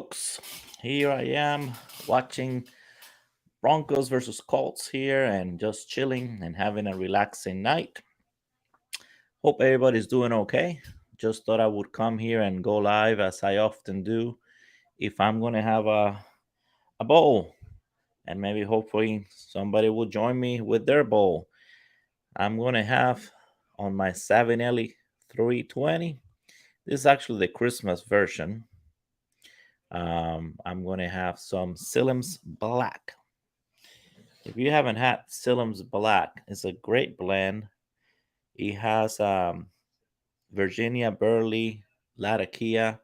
folks. Here I am watching Broncos versus Colts here and just chilling and having a relaxing night. Hope everybody's doing okay. Just thought I would come here and go live as I often do if I'm going to have a bowl. And maybe hopefully somebody will join me with their bowl. I'm going to have on my Savinelli 320. This is actually the Christmas version. I'm going to have some Sillem's Black. If you haven't had Sillem's Black, it's a great blend. It has Virginia Burley, Latakia,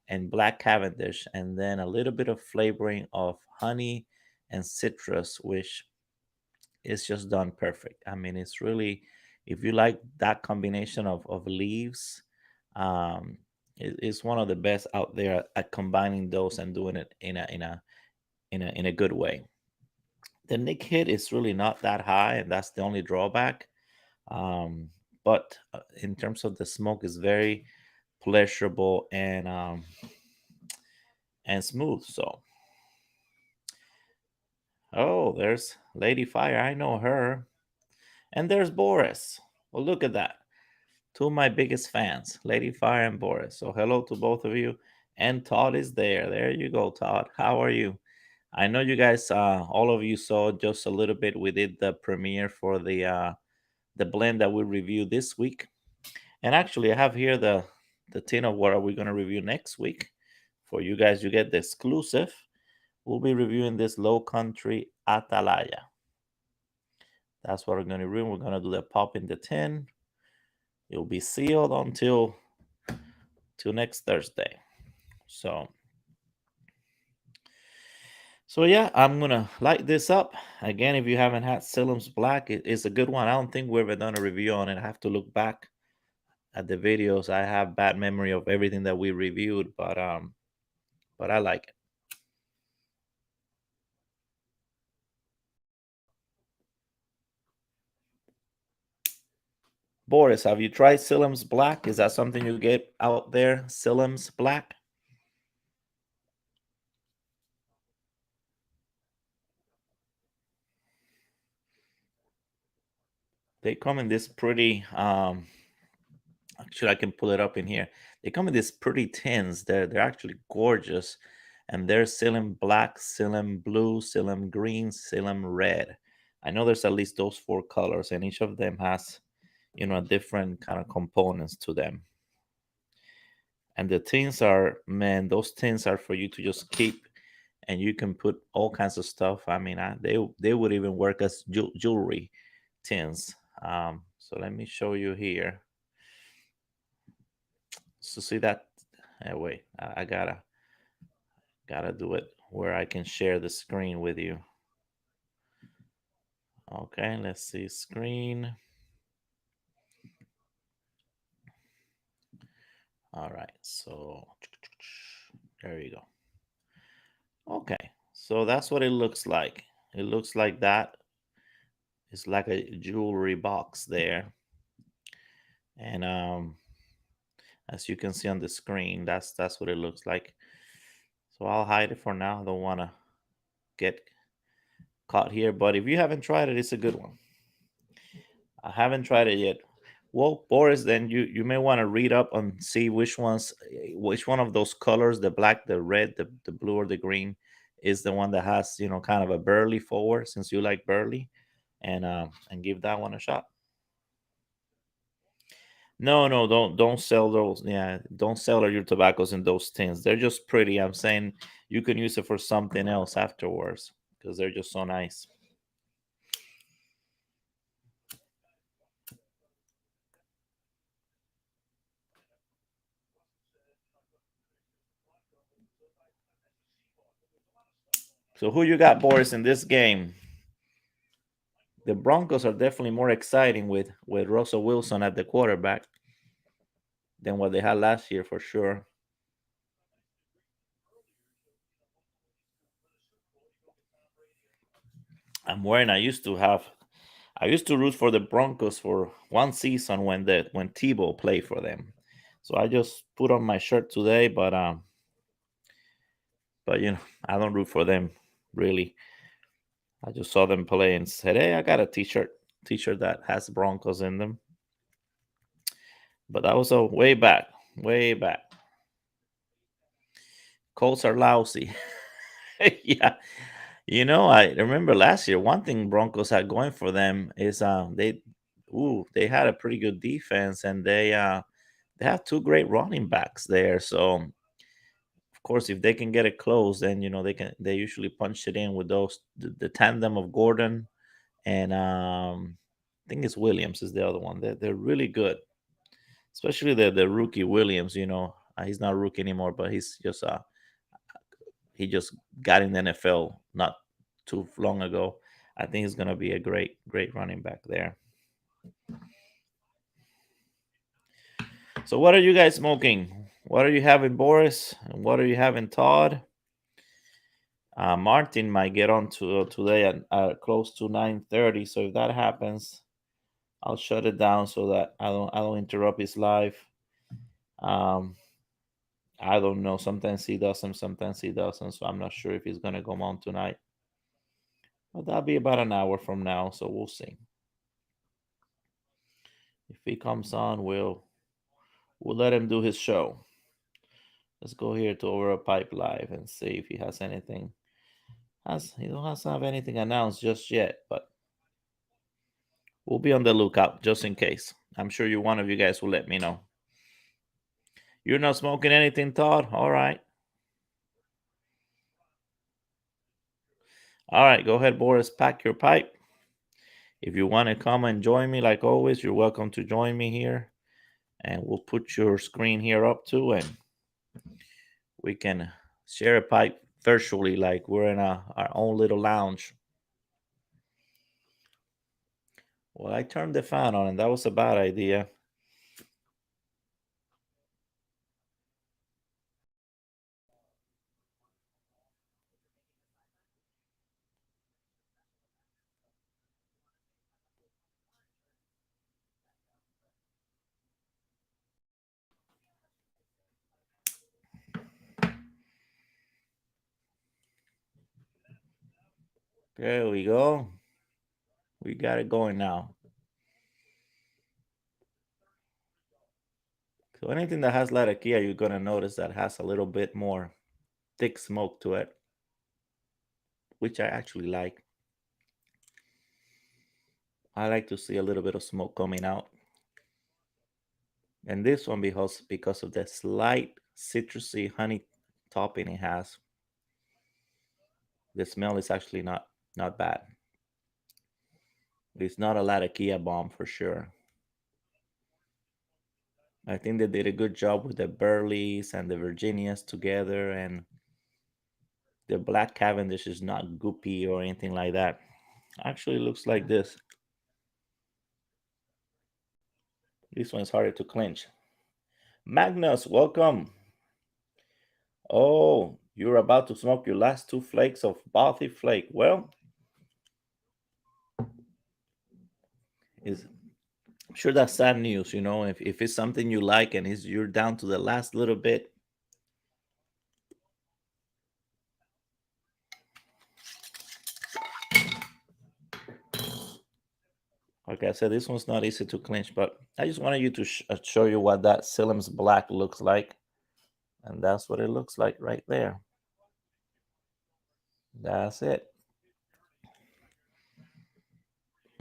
and Black Cavendish, and then a little bit of flavoring of honey and citrus, which is just done perfect. I mean, it's really, if you like that combination of leaves, um, it's one of the best out there at combining those and doing it in a good way. The nick hit is really not that high, and that's the only drawback. Um, but in terms of the smoke, is very pleasurable and smooth. So, oh, there's Lady Fire. I know her, and there's Boris. Well, look at that. Two of my biggest fans, Lady Fire and Boris. So, hello to both of you. And Todd is there. There you go, Todd. How are you? I know you guys, all of you saw just a little bit. We did the premiere for the blend that we reviewed this week. And actually, I have here the tin of what are we going to review next week. For you guys, you get the exclusive. We'll be reviewing this Low Country Atalaya. That's what we're going to review. We're going to do the pop in the tin. It'll be sealed until till next Thursday. So yeah, I'm gonna light this up again. If you haven't had Sillem's Black, it's a good one. I don't think we've ever done a review on it. I have to look back at the videos. I have bad memory of everything that we reviewed, but I like it. Boris, have you tried Sillem's Black? Is that something you get out there? Sillem's Black? They come in this pretty actually I can pull it up in here. They come in these pretty tins. They're actually gorgeous. And there's Sillem Black, Sillem Blue, Sillem Green, Sillem Red. I know there's at least those four colors, and each of them has, different kind of components to them. And the tins are, man, those tins are for you to just keep, and you can put all kinds of stuff. I mean, they would even work as jewelry tins. So let me show you here. So see that? Wait, I gotta do it where I can share the screen with you. Okay, let's see screen. All right, so there you go. Okay, so that's what it looks like. It looks like that. It's like a jewelry box there, and as you can see on the screen, that's what it looks like. So I'll hide it for now. I don't want to get caught here, but if you haven't tried it, it's a good one. I haven't tried it yet. Well, Boris, then you may want to read up and see which one of those colors, the black, the red, the blue, or the green, is the one that has kind of a burly forward, since you like burly, and give that one a shot. No, no, don't sell those. Yeah, don't sell your tobaccos in those tins. They're just pretty. I'm saying you can use it for something else afterwards because they're just so nice. So who you got, Boris, in this game? The Broncos are definitely more exciting with Russell Wilson at the quarterback than what they had last year, for sure. I'm wearing. I used to root for the Broncos for one season when Tebow played for them. So I just put on my shirt today, but But I don't root for them really. I just saw them play and said, "Hey, I got a T-shirt that has Broncos in them." But that was a way back, way back. Colts are lousy. Yeah, I remember last year. One thing Broncos had going for them is they had a pretty good defense, and they have two great running backs there. So of course, if they can get it close, then they usually punch it in with the tandem of Gordon and I think it's Williams is the other one. They're really good, especially the rookie Williams. He's not a rookie anymore, but he just got in the NFL not too long ago. I think he's gonna be a great running back there. So what are you guys smoking? What are you having, Boris? And what are you having, Todd? Martin might get on to today at close to 9:30. So if that happens, I'll shut it down so that I don't interrupt his live. Um, I don't know. Sometimes he doesn't. Sometimes he doesn't. So I'm not sure if he's gonna come on tonight. But that'll be about an hour from now. So we'll see. If he comes on, we'll let him do his show. Let's go here to Over a Pipe Live and see if he has anything. He don't has to have anything announced just yet, but we'll be on the lookout just in case. I'm sure one of you guys will let me know. You're not smoking anything, Todd? All right. All right, go ahead, Boris. Pack your pipe. If you want to come and join me, like always, you're welcome to join me here. And we'll put your screen here up too, and we can share a pipe virtually like we're in our own little lounge. Well, I turned the fan on, and that was a bad idea. There we go. We got it going now. So anything that has Latakia, you're gonna notice that has a little bit more thick smoke to it, which I actually like. I like to see a little bit of smoke coming out. And this one because of the slight citrusy honey topping it has. The smell is actually not bad. It's not a Latakia bomb for sure. I think they did a good job with the Burleys and the Virginias together, and the Black Cavendish is not goopy or anything like that. Actually, looks like this. This one's harder to clinch. Magnus, welcome. Oh, you're about to smoke your last two flakes of Bothy Flake. Well, is I'm sure that's sad news, if it's something you like and you're down to the last little bit. Like I said, this one's not easy to clinch, but I just wanted you to show you what that Sillem's Black looks like. And that's what it looks like right there. That's it.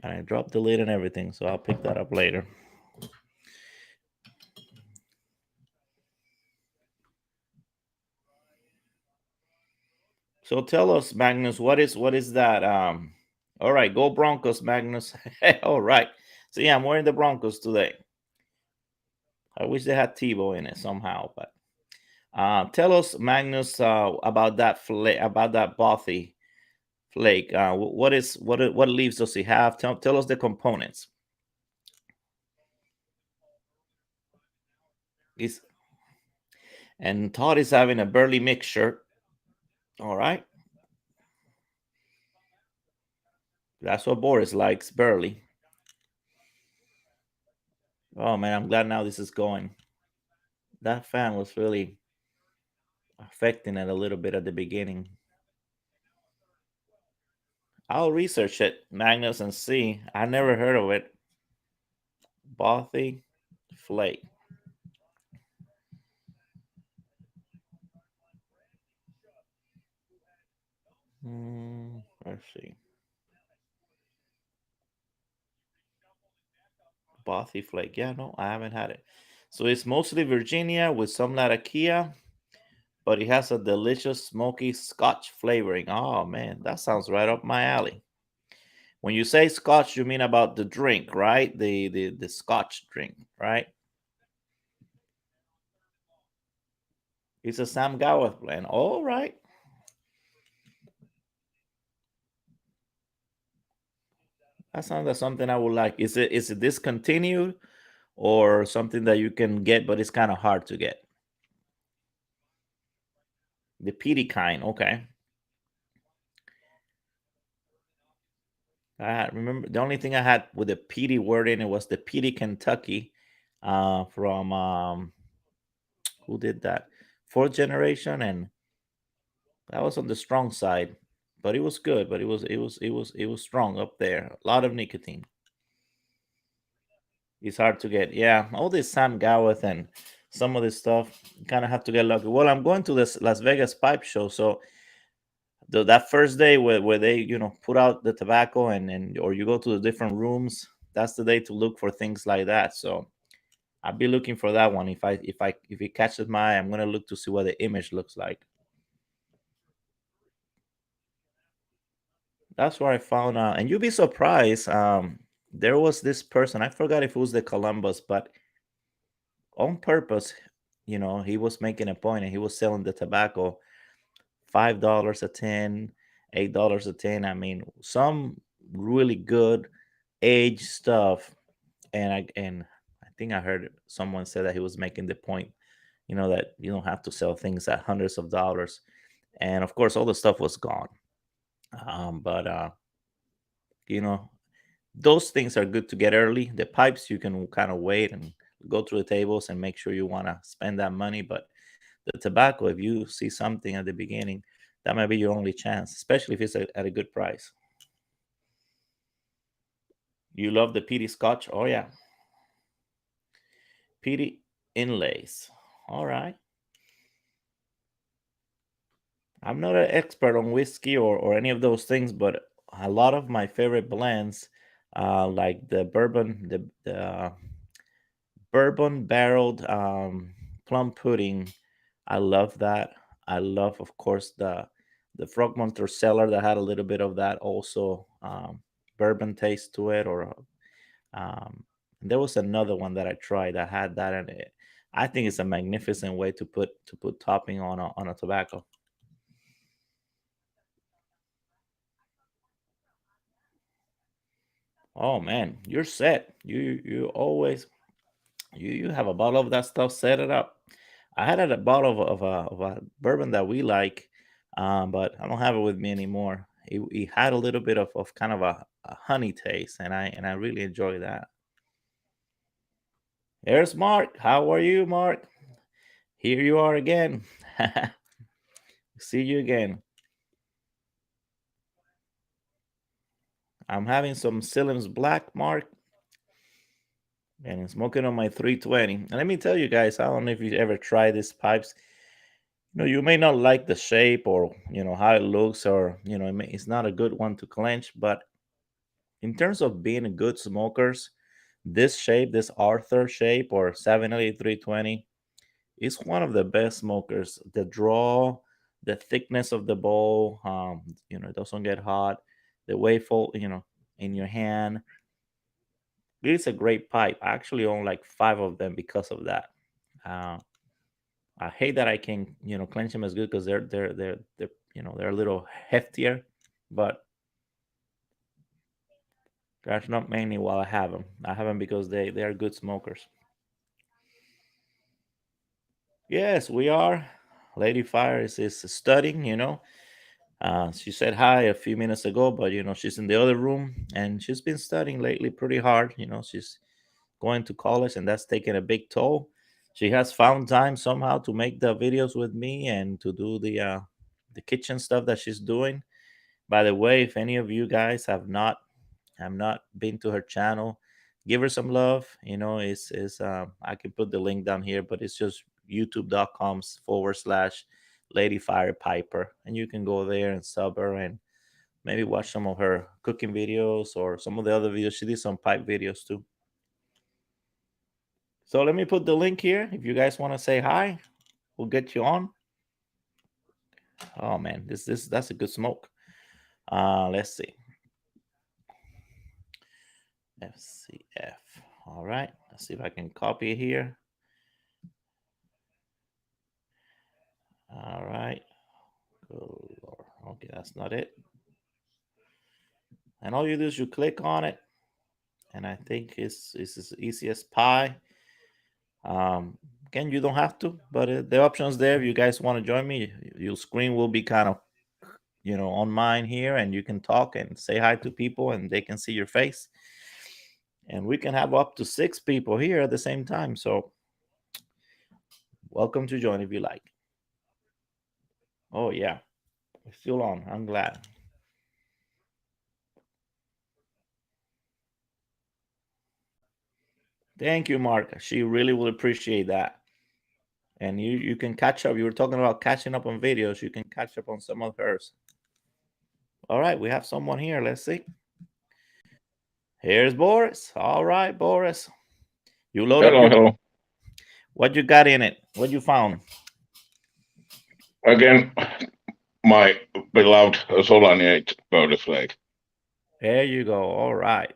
And I dropped the lid and everything, so I'll pick that up later. So tell us, Magnus, what is that? All right, go Broncos, Magnus. All right. So yeah, I'm wearing the Broncos today. I wish they had Tebow in it somehow, but tell us, Magnus, about that about that Bothy flake. What leaves does he have? Tell us the components. Is and Todd is having a burley mixture. All right, that's what Boris likes, burley. Oh man, I'm glad now this is going. That fan was really affecting it a little bit at the beginning. I'll research it, Magnus, and see. I never heard of it. Bothy flake. Let's see. Bothy flake. Yeah, no, I haven't had it. So it's mostly Virginia with some Latakia, but it has a delicious smoky Scotch flavoring. Oh man, that sounds right up my alley. When you say Scotch, you mean about the drink, right? The Scotch drink, right? It's a Sam Goworth blend. All right. That sounds like something I would like. Is it discontinued or something that you can get, but it's kind of hard to get? The peaty kind. Okay. I remember the only thing I had with the peaty word in it was the peaty Kentucky, from who did that? Fourth generation, and that was on the strong side, but it was good. But it was strong up there. A lot of nicotine. It's hard to get. Yeah, all this Sam Goworth and some of this stuff, you kind of have to get lucky. Well, I'm going to this Las Vegas pipe show, so that first day where they put out the tobacco and or you go to the different rooms, that's the day to look for things like that. So I'll be looking for that one. If it catches my eye, I'm gonna look to see what the image looks like. That's where I found out, and you'd be surprised. There was this person, I forgot if it was the Columbus, but on purpose, he was making a point and he was selling the tobacco $5 a 10, $8 a 10. I mean, some really good age stuff. And I think I heard someone say that he was making the point, that you don't have to sell things at hundreds of dollars. And of course, all the stuff was gone. But you know, those things are good to get early. The pipes you can kind of wait and go through the tables and make sure you want to spend that money. But the tobacco, if you see something at the beginning, that might be your only chance, especially if it's at a good price. You love the peaty scotch? Oh yeah, peaty inlays. All right. I'm not an expert on whiskey or any of those things, but a lot of my favorite blends, like the bourbon barreled plum pudding. I love that. I love, of course, the Frog Monster Cellar that had a little bit of that also, bourbon taste to it. Or there was another one that I tried that had that in it. I think it's a magnificent way to put topping on a tobacco. Oh man, you're set. You always you have a bottle of that stuff. Set it up. I had a bottle of a bourbon that we like, but I don't have it with me anymore. It had a little bit of kind of a honey taste, and I really enjoy that. There's Mark. How are you, Mark? Here you are again. See you again. I'm having some Sillem's Black, Mark, and I'm smoking on my 320. And let me tell you guys, I don't know if you ever tried these pipes. You may not like the shape or how it looks, or it's not a good one to clench. But in terms of being a good smokers, this shape, this Arthur shape or 78320, is one of the best smokers. The draw, the thickness of the bowl, it doesn't get hot. The way full, in your hand, it's a great pipe. I actually own like five of them because of that. uh, I hate that I can clench them as good because they're a little heftier, but that's not mainly why I have them. I have them because they are good smokers. Yes, we are. Lady Fire is studying. She said hi a few minutes ago, but she's in the other room and she's been studying lately pretty hard. She's going to college and that's taking a big toll. She has found time somehow to make the videos with me and to do the kitchen stuff that she's doing. By the way, if any of you guys have not been to her channel, give her some love. It's I can put the link down here, but it's just youtube.com/, Lady Fire Piper, and you can go there and sub her and maybe watch some of her cooking videos or some of the other videos. She did some pipe videos too. So let me put the link here. If you guys want to say hi, we'll get you on. Oh man, this that's a good smoke. Let's see. FCF. All right. Let's see if I can copy it here. All right. Good Lord. Okay, that's not it. And all you do is you click on it, and I think it's as easy as pie. Again, you don't have to, but the option's there. If you guys want to join me, your screen will be kind of on mine here, and you can talk and say hi to people, and they can see your face. And we can have up to 6 people here at the same time. So welcome to join if you like. Oh yeah, it's still on. I'm glad. Thank you, Mark. She really will appreciate that. And you can catch up. You were talking about catching up on videos. You can catch up on some of hers. All right, we have someone here. Let's see. Here's Boris. All right, Boris. You load up Hello, your. hello. What you got in it? What you found? Again, my beloved Solaniate Birdie Flake. There you go. All right.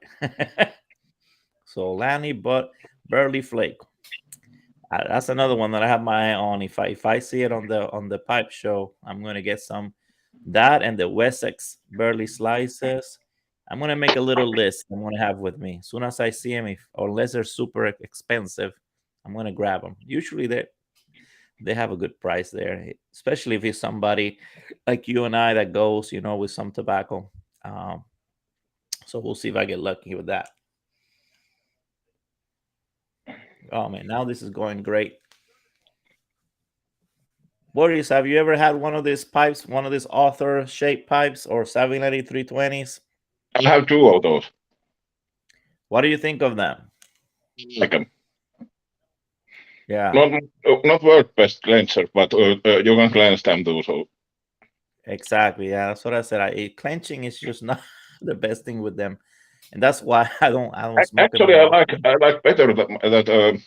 So Lanny, but Burley Flake. That's another one that I have my eye on. If I see it on the pipe show, I'm gonna get some. That and the Wessex Burley slices. I'm gonna make a little list. I'm gonna have with me. As soon as I see them, if unless they're super expensive, I'm gonna grab them. Usually they have a good price there, especially if it's somebody like you and I that goes, with some tobacco. Um, so we'll see if I get lucky with that. Oh man, now this is going great. Boris, have you ever had one of these pipes, one of these author shaped pipes or 79320s? I have two of those. What do you think of them? Like them. Yeah, Not world best cleanser, but you can cleanse them too. So exactly. Yeah, that's what I said. Clenching is just not the best thing with them, and that's why I don't smoke them actually, very often. I like better that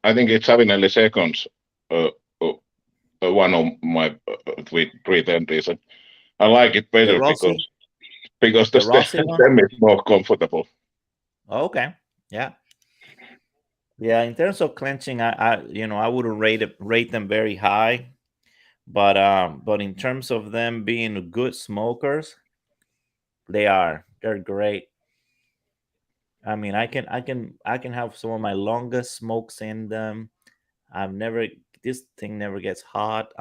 I think it's 7 milliseconds. Uh, uh, One of my three 310s. And I like it The better Rossi, because the the Rossi one. stem is more comfortable. Oh, okay, yeah, yeah. In terms of clenching, I wouldn't rate them very high, but in terms of them being good smokers, they're great. I mean, I can have some of my longest smokes in them. I've never this thing never gets hot.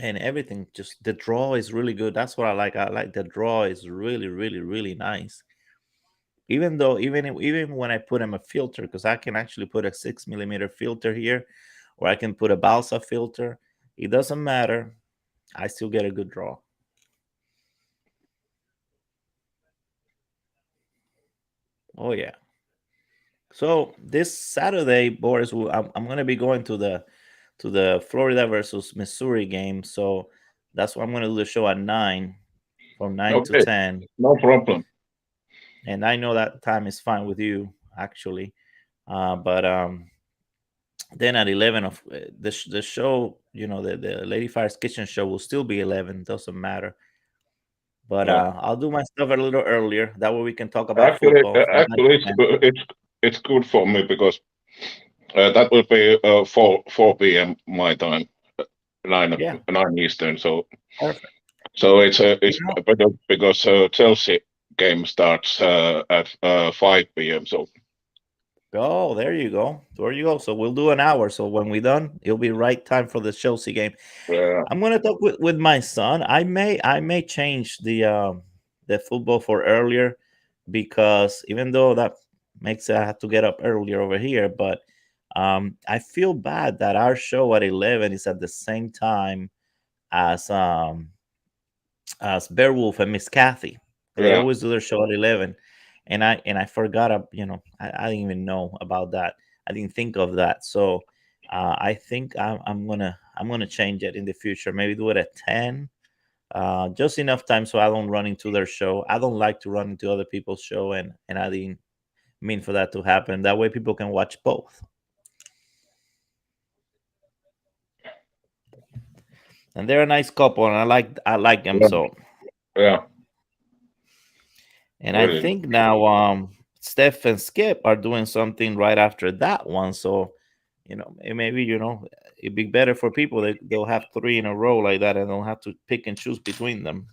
And everything, just the draw is really good. That's what I like. I like the draw is really, really, really nice. Even though even when I put in a filter, because I can actually put a 6 millimeter filter here, or I can put a balsa filter. It doesn't matter. I still get a good draw. Oh yeah. So this Saturday, Boris, I'm going to be going to the Florida versus Missouri game. So that's why I'm going to do the show at 9, from 9 to Okay, 10. no problem. And I know that time is fine with you, actually. But then at 11 of the show, the Lady Fire's Kitchen show will still be 11. Doesn't matter. But Yeah. I'll do my stuff a little earlier. That way we can talk about Actually, football from 9 to 10. it's good for me because that will be 4 p.m. my time, 9 Yeah, 9 Eastern. So perfect. You it's know, better because Chelsea game starts at 5 p.m. So Oh, there you go. There you go. So we'll do an hour. So when we're done, it'll be right time for the Chelsea game. yeah, I'm gonna talk with my son. I may change the football for earlier, because even though that makes it I have to get up earlier over here, but I feel bad that our show at 11 is at the same time as Beowulf and Miss Kathy. They Yeah. always do their show at 11, and I forgot. I didn't even know about that. I didn't think of that. So I think I'm gonna change it in the future. Maybe do it at 10. Just enough time so I don't run into their show. I don't like to run into other people's show, and I didn't mean for that to happen. That way, people can watch both. And they're a nice couple, and I like them. Yeah. So, Yeah. and I Really. think now Steph and Skip are doing something right after that one. So, maybe it'd be better for people. They'll have three in a row like that, and they'll have to pick and choose between them.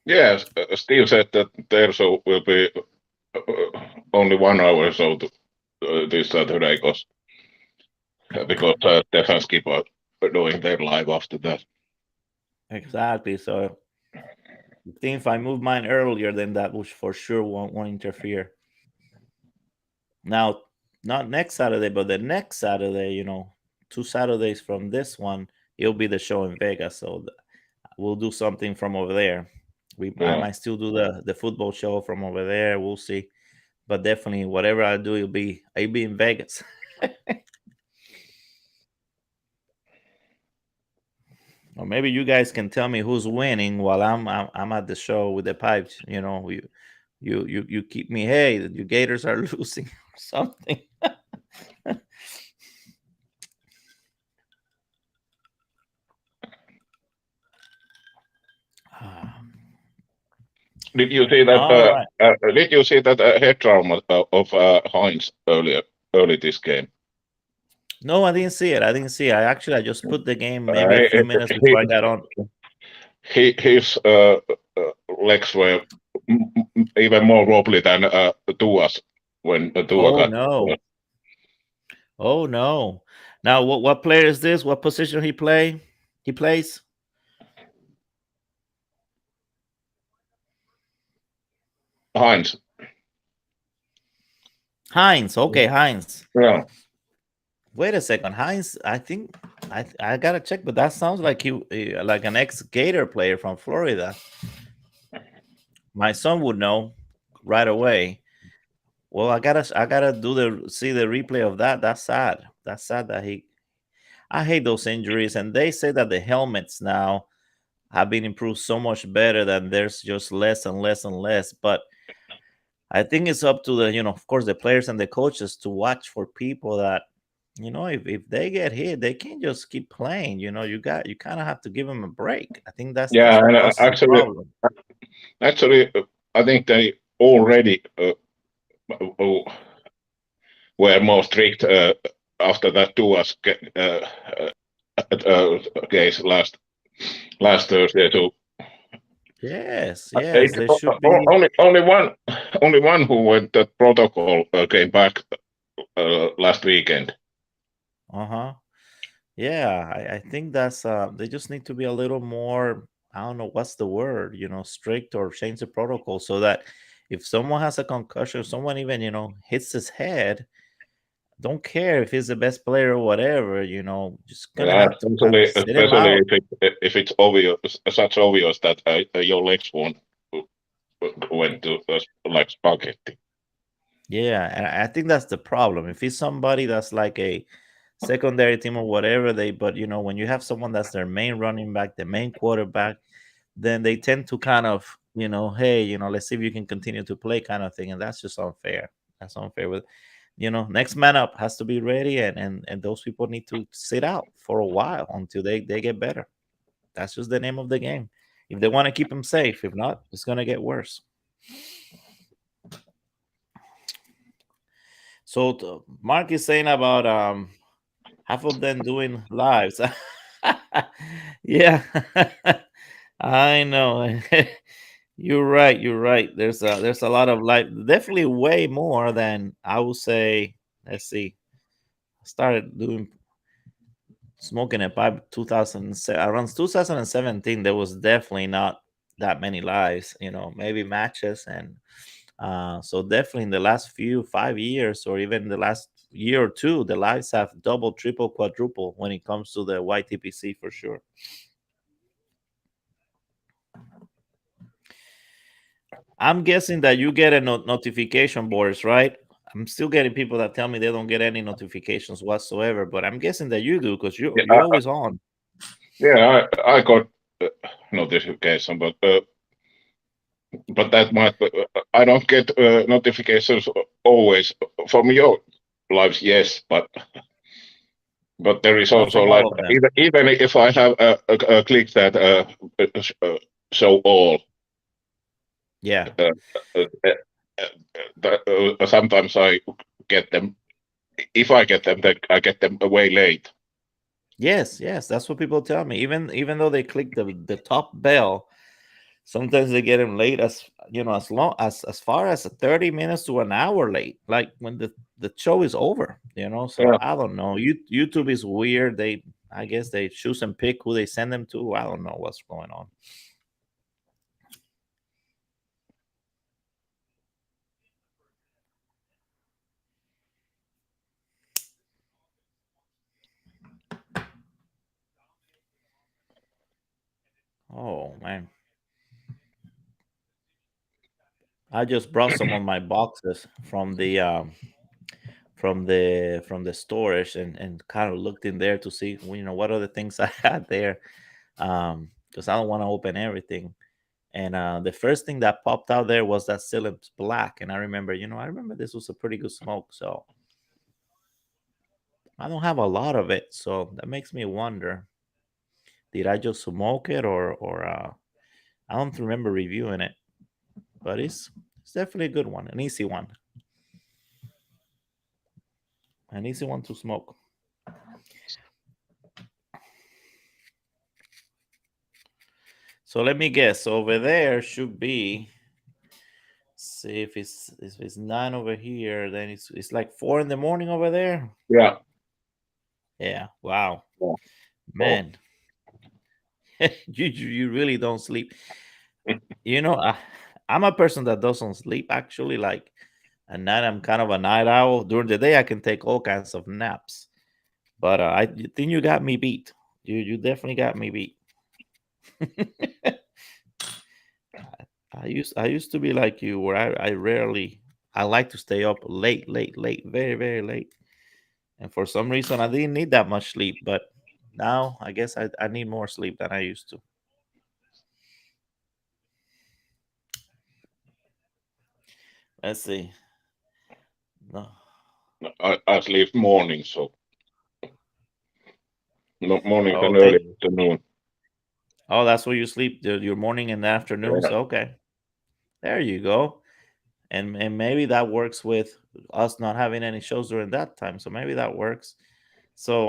Yes. Steve said that their show will be only 1 hour so this Saturday because defense keep are doing their live after that. Exactly. So, I think if I move mine earlier, then that will for sure won't interfere. Now, not next Saturday, but the next Saturday, 2 Saturdays from this one, it'll be the show in Vegas. So we'll do something from over there. I Yeah. might still do the football show from over there. We'll see. But definitely, whatever I do, I'll be in Vegas. Or maybe you guys can tell me who's winning while I'm at the show with the pipes. You keep me. Hey, you Gators are losing or something. Did you see that? All right. Did you see that head trauma of Heinz early this game? No, I didn't see it. I just put the game maybe a Uh, few minutes he, before I got on. his legs were even more wobbly than Tua's when Tua Oh got no. Oh no. Now what player is this? What position he plays? Heinz. Heinz. Okay, Heinz. Yeah. Wait a second. Heinz, I think I gotta check, but that sounds like like an ex-Gator player from Florida. My son would know right away. Well, I gotta see the replay of that. That's sad. That's sad that he I hate those injuries, and they say that the helmets now have been improved so much better that there's just less and less and less. But I think it's up to of course, the players and the coaches to watch for people that, if they get hit, they can't just keep playing. You kind of have to give them a break. I think that's Yeah, what and causes the problem. actually, I think they already were more strict after that Tua's case last Thursday. So Yes, yes, it's they should be. only one who went that protocol came back last weekend. Uh-huh. Yeah, I think that's they just need to be a little more, I don't know what's the word, strict, or change the protocol so that if someone has a concussion, someone even, hits his head, don't care if he's the best player or whatever, just gonna Yeah, have to kind of sit him especially out. if it's obvious, such obvious that your legs won't went to like spaghetti. Yeah, and I think that's the problem. If it's somebody that's like a secondary team or whatever, but when you have someone that's their main running back, the main quarterback, then they tend to kind of, hey, let's see if you can continue to play kind of thing. And that's just unfair. That's unfair with, next man up has to be ready, and those people need to sit out for a while until they get better. That's just the name of the game. If they want to keep them safe, if not, it's gonna get worse. So Mark is saying about half of them doing lives. Yeah, I know. You're right. You're right. There's a lot of life. Definitely way more than I would say. Let's see. I started doing smoking a pipe 2007. Around 2017. There was definitely not that many lives. Maybe matches, and So definitely in the last 5 years, or even the last year or two, the lives have double, triple, quadruple when it comes to the YTPC for sure. I'm guessing that you get a notification, Boris, right? I'm still getting people that tell me they don't get any notifications whatsoever, but I'm guessing that you do because Yeah, you're always on. I got notification, but that might I don't get notifications always from your lives. Yes, but there is Not also from like all of them. even if I have click that show all, Yeah. uh, uh, sometimes I get them. If I get them, then I get them way late. Yes, yes, that's what people tell me. Even though they click the top bell, sometimes they get them late, as as long as far as 30 minutes to an hour late, like when the show is over. So Yeah. I don't know. YouTube is weird. I guess they choose and pick who they send them to. I don't know what's going on. Oh man, I just brought some of my boxes from the storage, and kind of looked in there to see what other things I had there, because I don't want to open everything. And the first thing that popped out there was that Sillem's Black, and I remember this was a pretty good smoke. So I don't have a lot of it, so that makes me wonder: did I just smoke it, or I don't remember reviewing it, but it's definitely a good one, an easy one to smoke. So let me guess. Over there should be. See if it's 9 over here, then it's like 4 in the morning over there. Yeah. Yeah. Wow, Yeah. Oh. man. You really don't sleep. I'm a person that doesn't sleep actually. Like at night, I'm kind of a night owl. During the day, I can take all kinds of naps. But I think you got me beat. You definitely got me beat. I used to be like you, where I like to stay up late, late, late, very, very late. And for some reason, I didn't need that much sleep. But now I guess I need more sleep than I used to. Let's see. No. I sleep morning, so no morning and Okay. early afternoon. Oh, that's where you sleep, your morning and afternoons. Yeah. Okay. There you go. And maybe that works with us not having any shows during that time. So maybe that works. So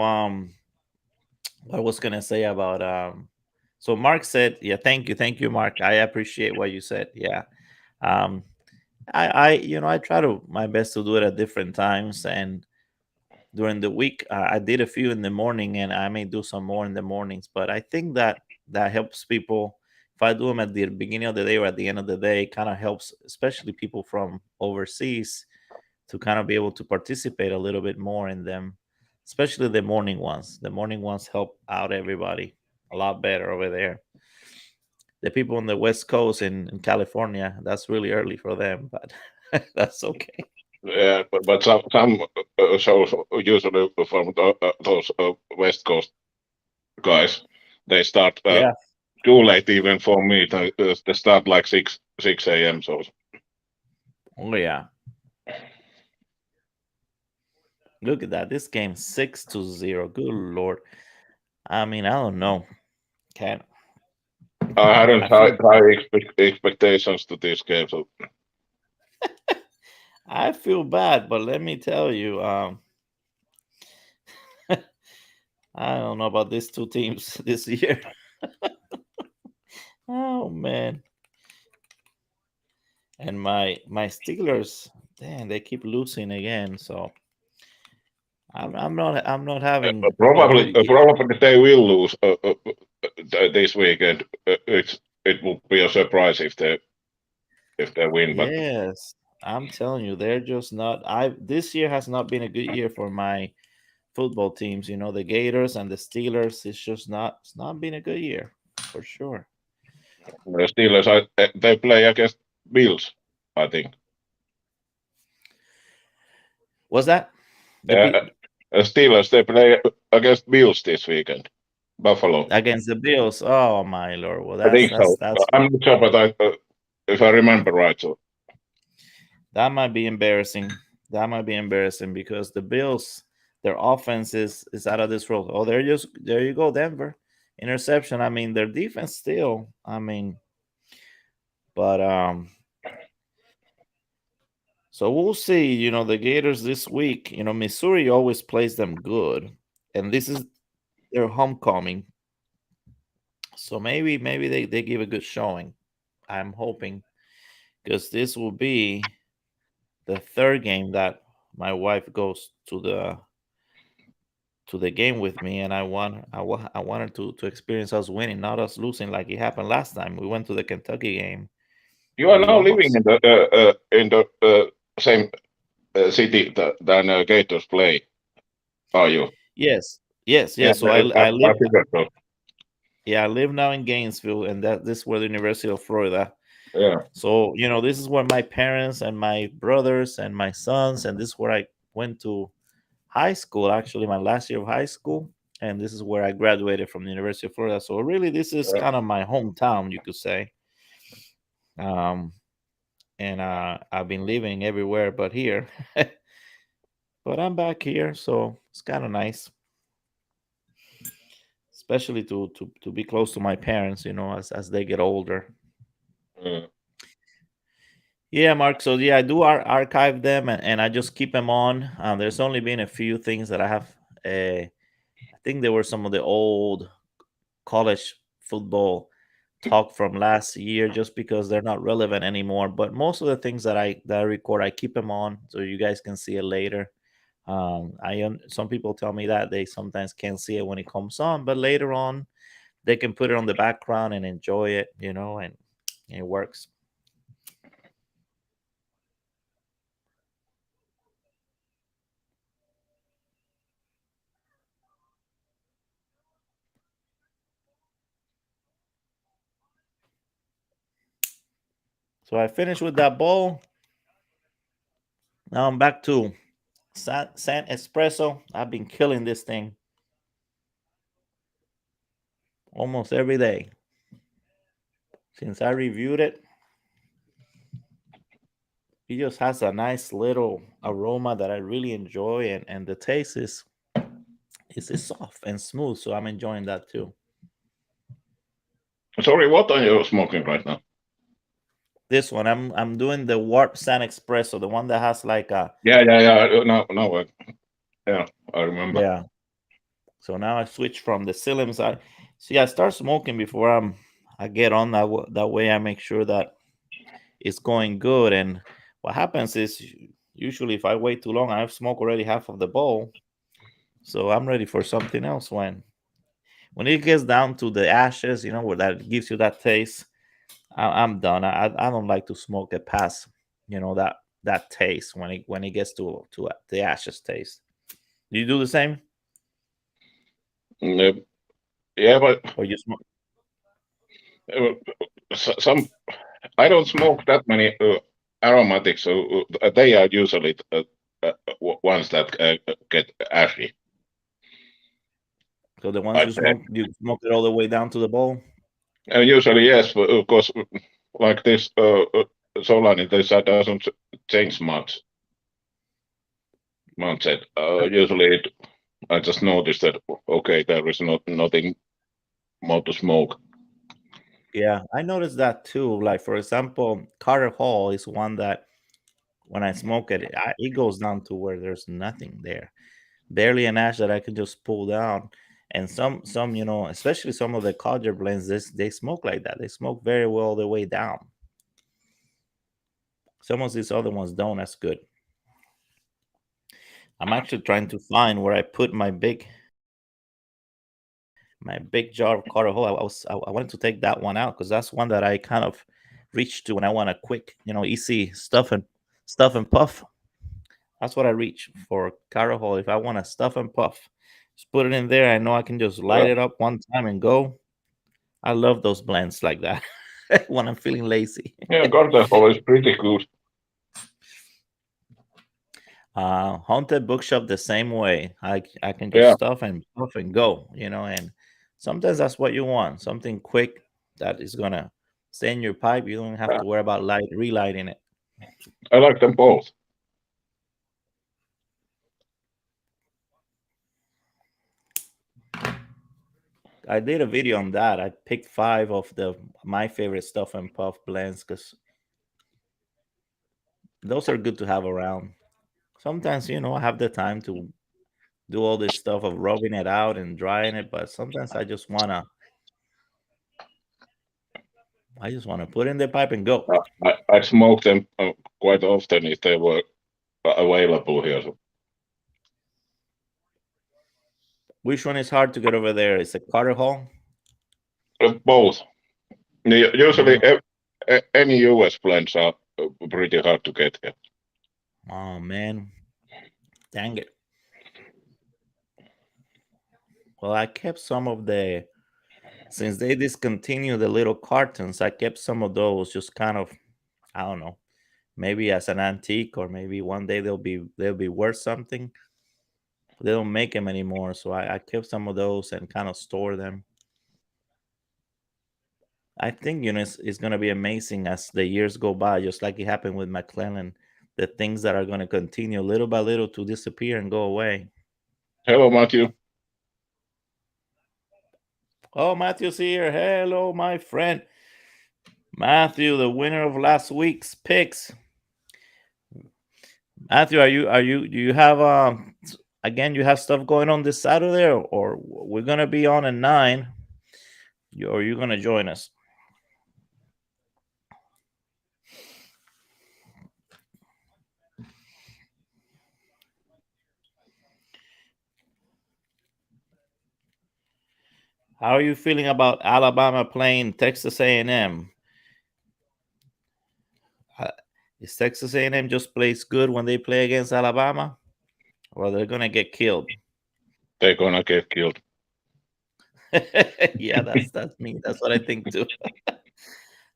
what I was gonna say about so Mark said, yeah, thank you, Mark. I appreciate what you said. Yeah. Um I try to my best to do it at different times, and during the week I did a few in the morning, and I may do some more in the mornings, but I think that helps people. If I do them at the beginning of the day or at the end of the day, it kind of helps, especially people from overseas, to kind of be able to participate a little bit more in them, especially the morning ones. The morning ones help out everybody a lot better over there. The people on the West Coast in California, that's really early for them, but that's okay. Yeah, but some shows usually from those West Coast guys, they start Yeah. too late even for me. They start like six a.m. So Oh yeah. Look at that. This game 6-0. Good lord. I mean, I don't know. Can I hadn't I feel expectations to this game. So I feel bad, but let me tell you, I don't know about these two teams this year. Oh man. And my Steelers, damn, they keep losing again. So I'm not having a probably good year. probably they will lose this weekend. It will be a surprise if they. if they win. But Yes, I'm telling you, they're just not. I This year has not been a good year for my football teams. You know, the Gators and the Steelers. It's just not. It's not been a good year for sure. the Steelers, they play against Bills, I think. Was that the Uh, Steelers, they play against Bills this weekend. Buffalo. against the Bills? Oh my lord! Well, I think so. that's I'm not sure, but if I remember right, so that might be embarrassing. That might be embarrassing because the Bills, their offense is out of this world. Oh, there you go, Denver interception. I mean, their defense still. I mean, but so we'll see. You know, the Gators this week. You know, Missouri always plays them good, and this is their homecoming. So maybe they give a good showing. I'm hoping because this will be the third game that my wife goes to the game with me, and I wanted to experience us winning, not us losing like it happened last time. We went to the Kentucky game you and are we now living almost. in the same city than Gators play, are you? Yes, yes, Yeah, yes. So I figured so. I live now in Gainesville, and that this is where the University of Florida. Yeah. So you know, this is where my parents and my brothers and my sons, and this is where I went to high school. Actually, my last year of high school, and this is where I graduated from the University of Florida. So really, this is Yeah. kind of my hometown, you could say. Um, and I've been living everywhere but here. But I'm back here, so it's kind of nice, especially to be close to my parents. You know, as they get older. Mm. Yeah, Mark. So yeah, I do archive them, and I just keep them on. There's only been a few things that I have. I think there were some of the old college football talk from last year, just because they're not relevant anymore. But most of the things that I record, I keep them on so you guys can see it later. Some people tell me that they sometimes can't see it when it comes on, but later on they can put it on the background and enjoy it, you know, and it works. So I finished with that bowl. Now I'm back to San Espresso. I've been killing this thing almost every day since I reviewed it. It just has a nice little aroma that I really enjoy, and the taste is soft and smooth. So I'm enjoying that too. Sorry, what are you smoking right now? This one, I'm doing the Warp San Espresso, the one that has like a. Yeah. Yeah, I remember. Yeah. So now I switch from the Sillem side. See, I start smoking before I get on that way. I make sure that it's going good. And what happens is usually if I wait too long, I've smoked already half of the bowl. So I'm ready for something else when it gets down to the ashes, you know, where that gives you that taste. I'm done. I don't like to smoke it past, you know, that taste when it gets to the ashes taste. Do you do the same, Mm, yeah, but or you smoke? some I don't smoke that many aromatics, so they are usually ones that get ashy. So the ones I'd you say. smoke, you smoke it all the way down to the bowl. Usually, yes, but of course, like this Solani, this doesn't change much. Usually, I just noticed that okay, there is nothing more to smoke. Yeah, I noticed that too. Like for example, Carter Hall is one that when I smoke it, it goes down to where there's nothing there, barely an ash that I can just pull down. And some you know, especially some of the Codger blends, they smoke like that. They smoke very well the way down. Some of these other ones don't as good. I'm actually trying to find where I put my big jar of Carter Hall. I wanted to take that one out because that's one that I kind of reach to when I want a quick, easy stuff and puff. That's what I reach for Carahol. If I want to stuff and puff, just put it in there. I know I can just light Yeah, it up one time and go. I love those blends like that when I'm feeling lazy. yeah, Gardenhall is pretty good. Haunted Bookshop the same way. I can just Yeah, stuff and puff and go, and sometimes that's what you want. Something quick that is gonna stay in your pipe. You don't have yeah, to worry about relighting it. I like them both. I did a video on that. I picked five of the my favorite stuff and puff blends because those are good to have around. Sometimes, I have the time to do all this stuff of rubbing it out and drying it, but sometimes I just wanna put in the pipe and go. I smoke them quite often if they were available here. So, Which one is hard to get over there? Is it Carter Hall? both. Usually, Mm. any US blends are pretty hard to get here. Oh man, dang it. Well, I kept some of the since they discontinued the little cartons. I kept some of those just kind of, I don't know, maybe as an antique, or maybe one day they'll be worth something. They don't make them anymore, so I kept some of those and kind of store them. I think it's gonna be amazing as the years go by, just like it happened with McClellan. The things that are gonna continue little by little to disappear and go away. Hello, Matthew. Oh, Matthew's here. Hello, my friend. Matthew, the winner of last week's picks. Matthew, do you have again, you have stuff going on this Saturday, or we're gonna be on at 9? Or you gonna join us? How are you feeling about Alabama playing Texas A&M? Uh, is Texas A&M just plays good when they play against Alabama, or they're gonna get killed? They're gonna get killed. Yeah, that's me. That's what I think too.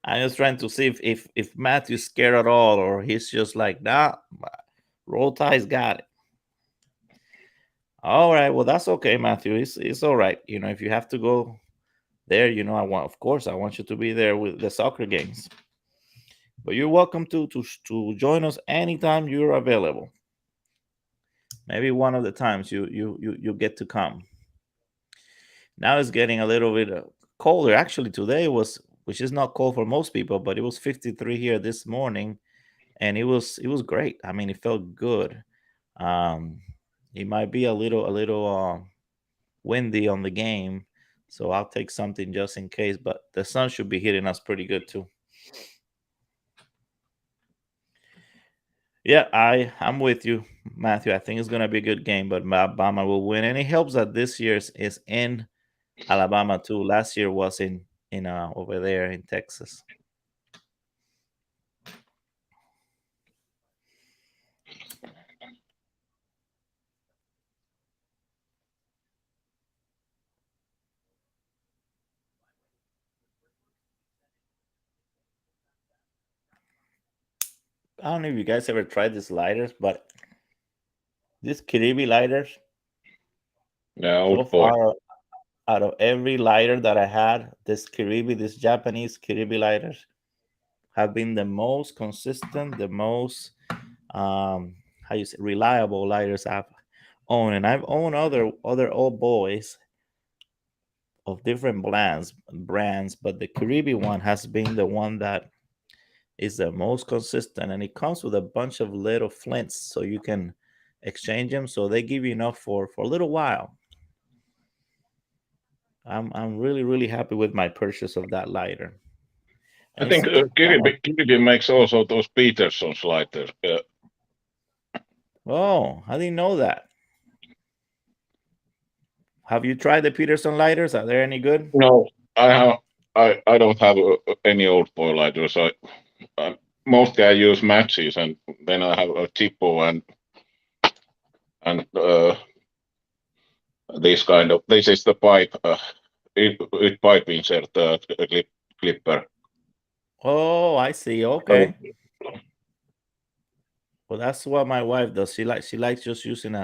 I'm just trying to see if Matthew's scared at all, or he's just like, nah, Roll Tide's got it. All right, well that's okay, Matthew. It's all right. If you have to go there, of course, I want you to be there with the soccer games. But you're welcome to join us anytime you're available. Maybe one of the times you get to come. Now it's getting a little bit colder. Actually, today was, which is not cold for most people, but it was 53 here this morning, and it was great. I mean, it felt good. Um, it might be a little windy on the game, so I'll take something just in case. But the sun should be hitting us pretty good too. Yeah, I'm with you, Matthew. I think it's gonna be a good game, but Alabama will win, and it helps that this year's is in Alabama too. Last year was in over there in Texas. I don't know if you guys ever tried these lighters, but these Kiribi lighters, Yeah, so old boy. far out of every lighter that I had, this Japanese Kiribi lighters have been the most consistent, the most how you say reliable lighters I've owned, and I've owned other old boys of different brands, but the Kiribi one has been the one that is the most consistent, and it comes with a bunch of little flints so you can exchange them, so they give you enough for a little while. I'm really really happy with my purchase of that lighter, and I it's think still kind of. Kirby makes also those Peterson sliders. Oh, I didn't know that. Have you tried the Peterson lighters? Are they any good? No, I have. I don't have any old boy lighters. Mostly I use matches, and then I have a tipo and this is the pipe it pipe insert clipper. Oh, I see. So Okay. Well, that's what my wife does. She likes just using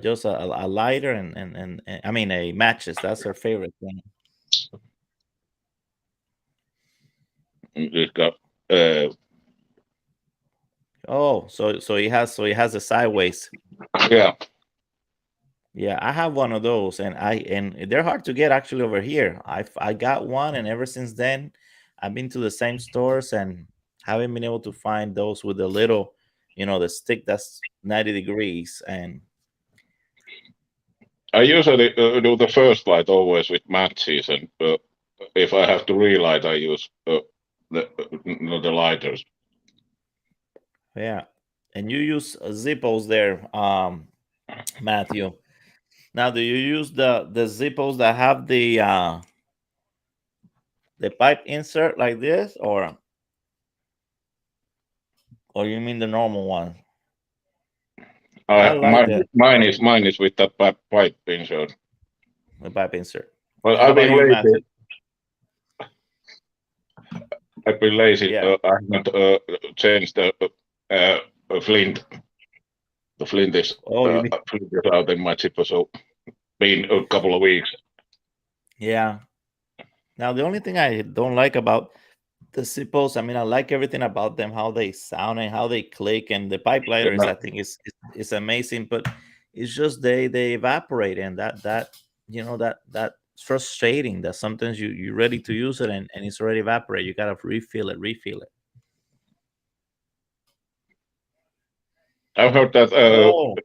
just a lighter and I mean a matches. That's her favorite thing. it got uh, Oh, so he has a sideways. yeah. Yeah, I have one of those, and they're hard to get actually over here. I got one, and ever since then, I've been to the same stores and haven't been able to find those with the little, the stick that's 90 degrees. And I usually do the first light always with matches, and if I have to relight, I use the lighters. yeah, and you use Zippos there, Matthew. Now, do you use the Zippos that have the pipe insert like this, or you mean the normal one? I I like mine the mine is with that pipe insert. the pipe insert. But How about you, Matthew? I've been lazy. Yeah. I haven't changed uh, flint. The Oh, you mean flint is out in my chipper, so been a couple of weeks. yeah. Now the only thing I don't like about the Zippos, I mean, I like everything about them, how they sound and how they click, and the pipe lighters, Yeah. I think is amazing. But it's just they evaporate, and that's frustrating. That sometimes you're ready to use it and it's already evaporated. You gotta refill it. I've heard that. Oh,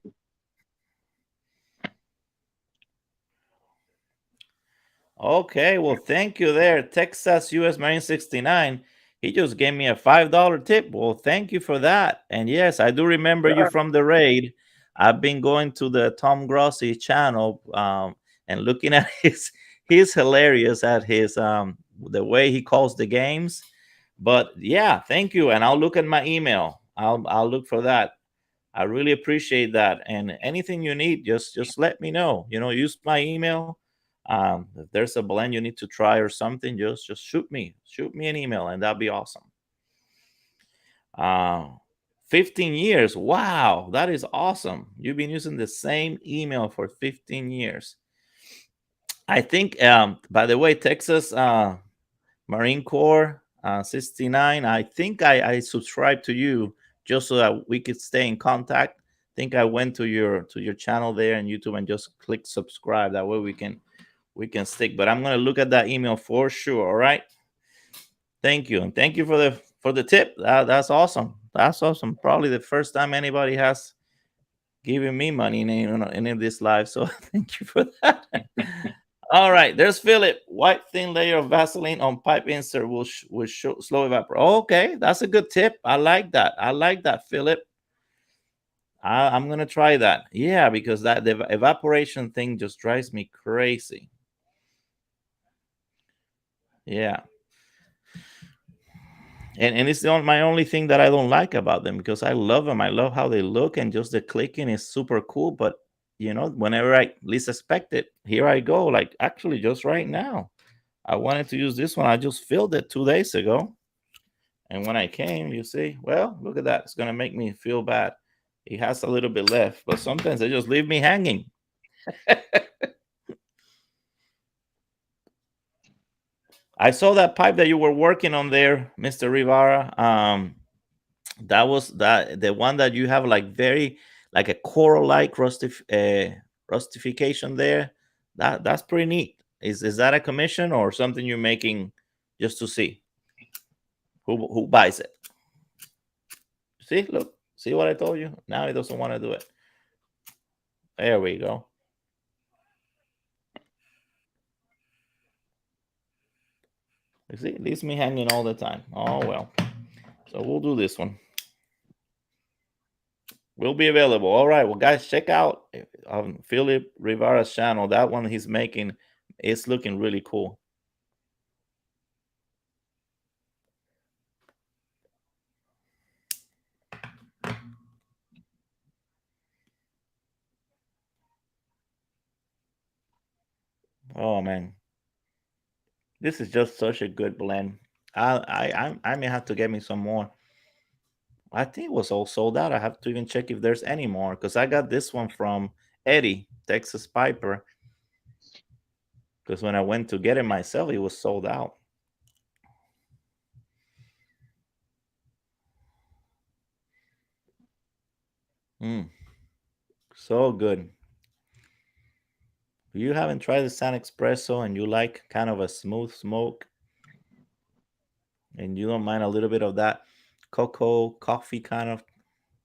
okay, well, thank you there, Texas US Marine 69. He just gave me a $5 tip. Well, thank you for that. And yes, I do remember you from the raid. I've been going to the Tom Grossi channel and looking at he's hilarious at his the way he calls the games. But yeah, thank you. And I'll look at my email. I'll look for that. I really appreciate that. And anything you need, just let me know. Use my email. If there's a blend you need to try or something, just shoot me an email, and that'd be awesome. Uh, 15 years. Wow, that is awesome. You've been using the same email for 15 years. I think. By the way, Texas Marine Corps 69. I think I subscribed to you just so that we could stay in contact. I think I went to your channel there on YouTube and just click subscribe. That way we can stick. But I'm gonna look at that email for sure. All right. Thank you, and thank you for the tip. That's awesome. That's awesome. Probably the first time anybody has given me money in any of this live. So thank you for that. All right, there's Philip. White thin layer of Vaseline on pipe insert will slow evaporate. Okay, that's a good tip. I like that. I like that, Philip. I'm gonna try that. Yeah, because the evaporation thing just drives me crazy. Yeah, and it's my only thing that I don't like about them because I love them. I love how they look and just the clicking is super cool. But whenever I least expect it, here I go. Like actually, just right now. I wanted to use this one. I just filled it 2 days ago. And when I came, you see, well, look at that. It's going to make me feel bad. It has a little bit left, but sometimes they just leave me hanging. I saw that pipe that you were working on there, Mr. Rivara. That was the one that you have like very like a coral like rustification there. That's pretty neat. Is that a commission or something you're making just to see who buys it? See, look, see what I told you? Now he doesn't want to do it. There we go. You see, it leaves me hanging all the time. Oh, well. So we'll do this one. We'll be available. All right. Well, guys, check out Philip Rivara's channel. That one he's making is looking really cool. Oh man, this is just such a good blend. I may have to get me some more. I think it was all sold out. I have to even check if there's any more because I got this one from Eddie, Texas Piper. Because when I went to get it myself, it was sold out. Mm, so good. If you haven't tried the San Espresso and you like kind of a smooth smoke and you don't mind a little bit of that cocoa coffee kind of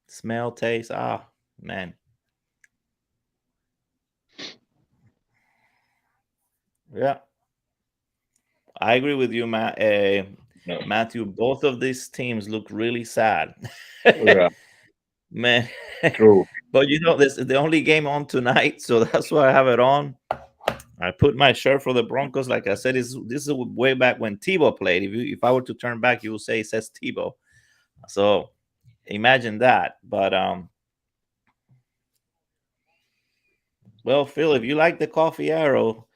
smell taste, man, yeah, I agree with you, No. Matthew. Both of these teams look really sad, Yeah, man. true. But this is the only game on tonight, so that's why I have it on. I put my shirt for the Broncos. Like I said, this is way back when Tebow played. If I were to turn back, you would say it says Tebow. So imagine that. But well, Phil, if you like the coffee arrow,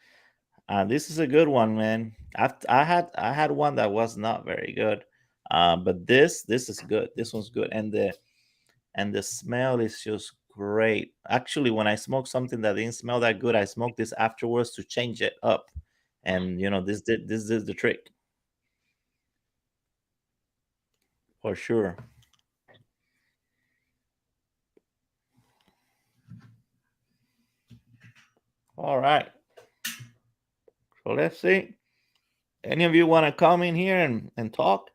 this is a good one, man. I had one that was not very good, but this is good. This one's good, and the smell is just great. Actually, when I smoke something that didn't smell that good, I smoke this afterwards to change it up, and this is the trick for sure. All right, so let's see. Any of you want to come in here and talk?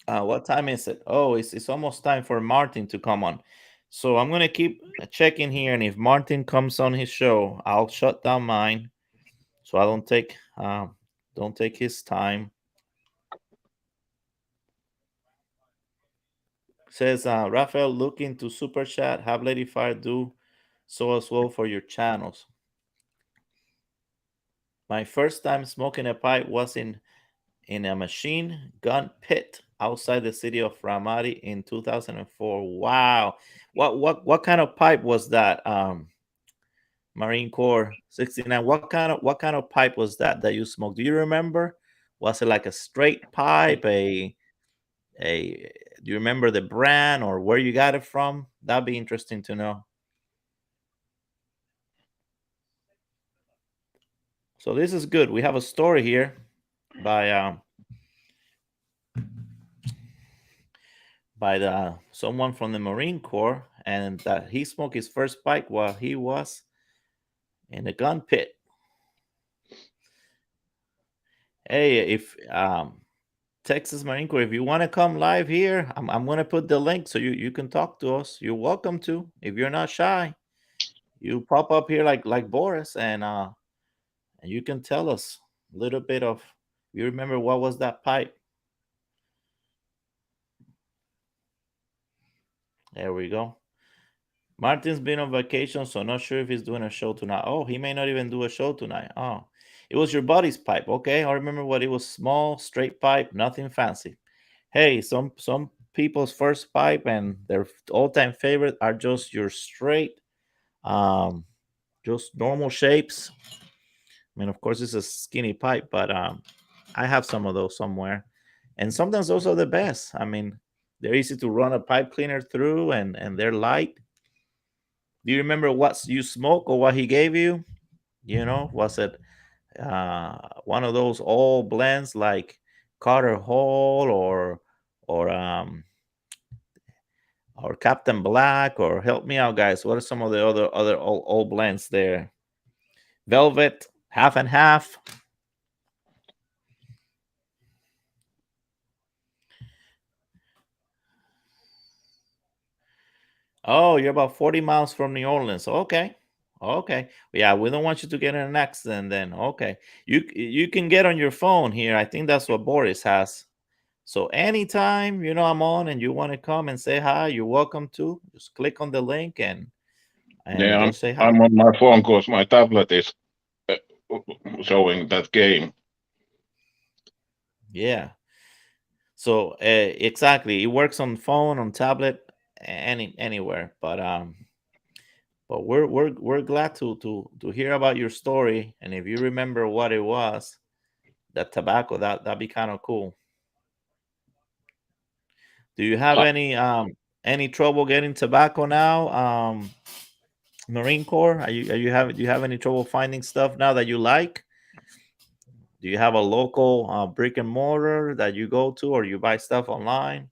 What time is it? Oh, it's almost time for Martin to come on. So I'm gonna keep checking here, and if Martin comes on his show, I'll shut down mine, so I don't take his time. Says Rafael, looking to super chat. Have Lady Fire do so as well for your channels. My first time smoking a pipe was in a machine gun pit outside the city of Ramadi in 2004. Wow. What kind of pipe was that? Marine Corps 69. What kind of pipe was that you smoked? Do you remember? Was it like a straight pipe, a do you remember the brand or where you got it from? That'd be interesting to know. So this is good. We have a story here by someone from the Marine Corps, and that he smoked his first pipe while he was in the gun pit. Hey, if Texas Marine Corps, if you want to come live here, I'm going to put the link so you can talk to us. You're welcome to. If you're not shy, you pop up here like Boris, and you can tell us a little bit of. You remember what was that pipe? There we go. Martin's been on vacation, so not sure if he's doing a show tonight. Oh, he may not even do a show tonight. Oh, it was your buddy's pipe. Okay, I remember what it was. Small, straight pipe, nothing fancy. Hey, some people's first pipe and their all-time favorite are just your straight, um, just normal shapes. I mean, of course, it's a skinny pipe, but I have some of those somewhere, and sometimes those are the best. I mean, they're easy to run a pipe cleaner through, and they're light. Do you remember what you smoke or what he gave you? Was it one of those all blends like Carter Hall or Captain Black, or help me out, guys? What are some of the other all blends there? Velvet, half and half. Oh, you're about 40 miles from New Orleans. Okay. Okay. Yeah, we don't want you to get in an accident then. Okay. You can get on your phone here. I think that's what Boris has. So anytime, I'm on and you want to come and say hi, you're welcome to. Just click on the link and Yeah, just say hi. I'm on my phone because my tablet is uh, showing that game. Yeah. So exactly, it works on phone, on tablet, anywhere. But But we're glad to hear about your story, and if you remember what it was, that tobacco, that'd be kind of cool. Do you have any trouble getting tobacco now? Marine Corps, do you have any trouble finding stuff now that you like? Do you have a local brick and mortar that you go to, or you buy stuff online?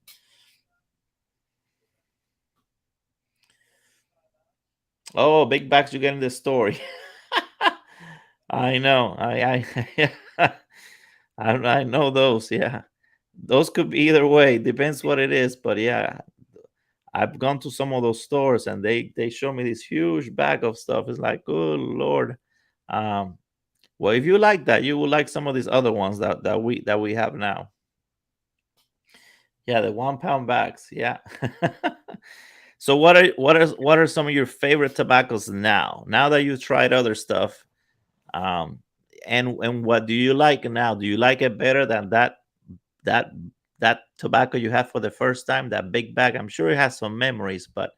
Oh, big bags, you get in the story. I know. I know those. Yeah, those could be either way. Depends what it is, but yeah, I've gone to some of those stores and they show me this huge bag of stuff. It's like, good lord. Um, well, if you like that, you will like some of these other ones that we have now. Yeah, the 1 pound bags. Yeah. So what are some of your favorite tobaccos now? Now that you've tried other stuff, um, and what do you like now? Do you like it better than that that tobacco you had for the first time? That big bag. I'm sure it has some memories, but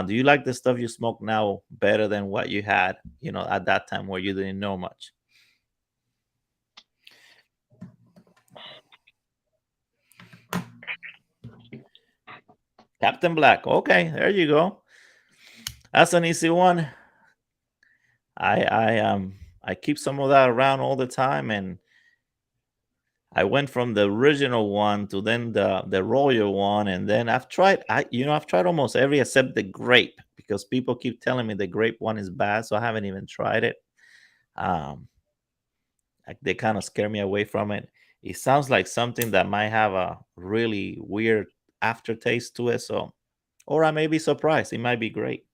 do you like the stuff you smoke now better than what you had? At that time where you didn't know much. Captain Black. Okay, there you go. That's an easy one. I keep some of that around all the time, and I went from the original one to then the royal one, and then I've tried almost every except the grape, because people keep telling me the grape one is bad, so I haven't even tried it. Um, they kind of scare me away from it. It sounds like something that might have a really weird aftertaste to it, so or I may be surprised. It might be great.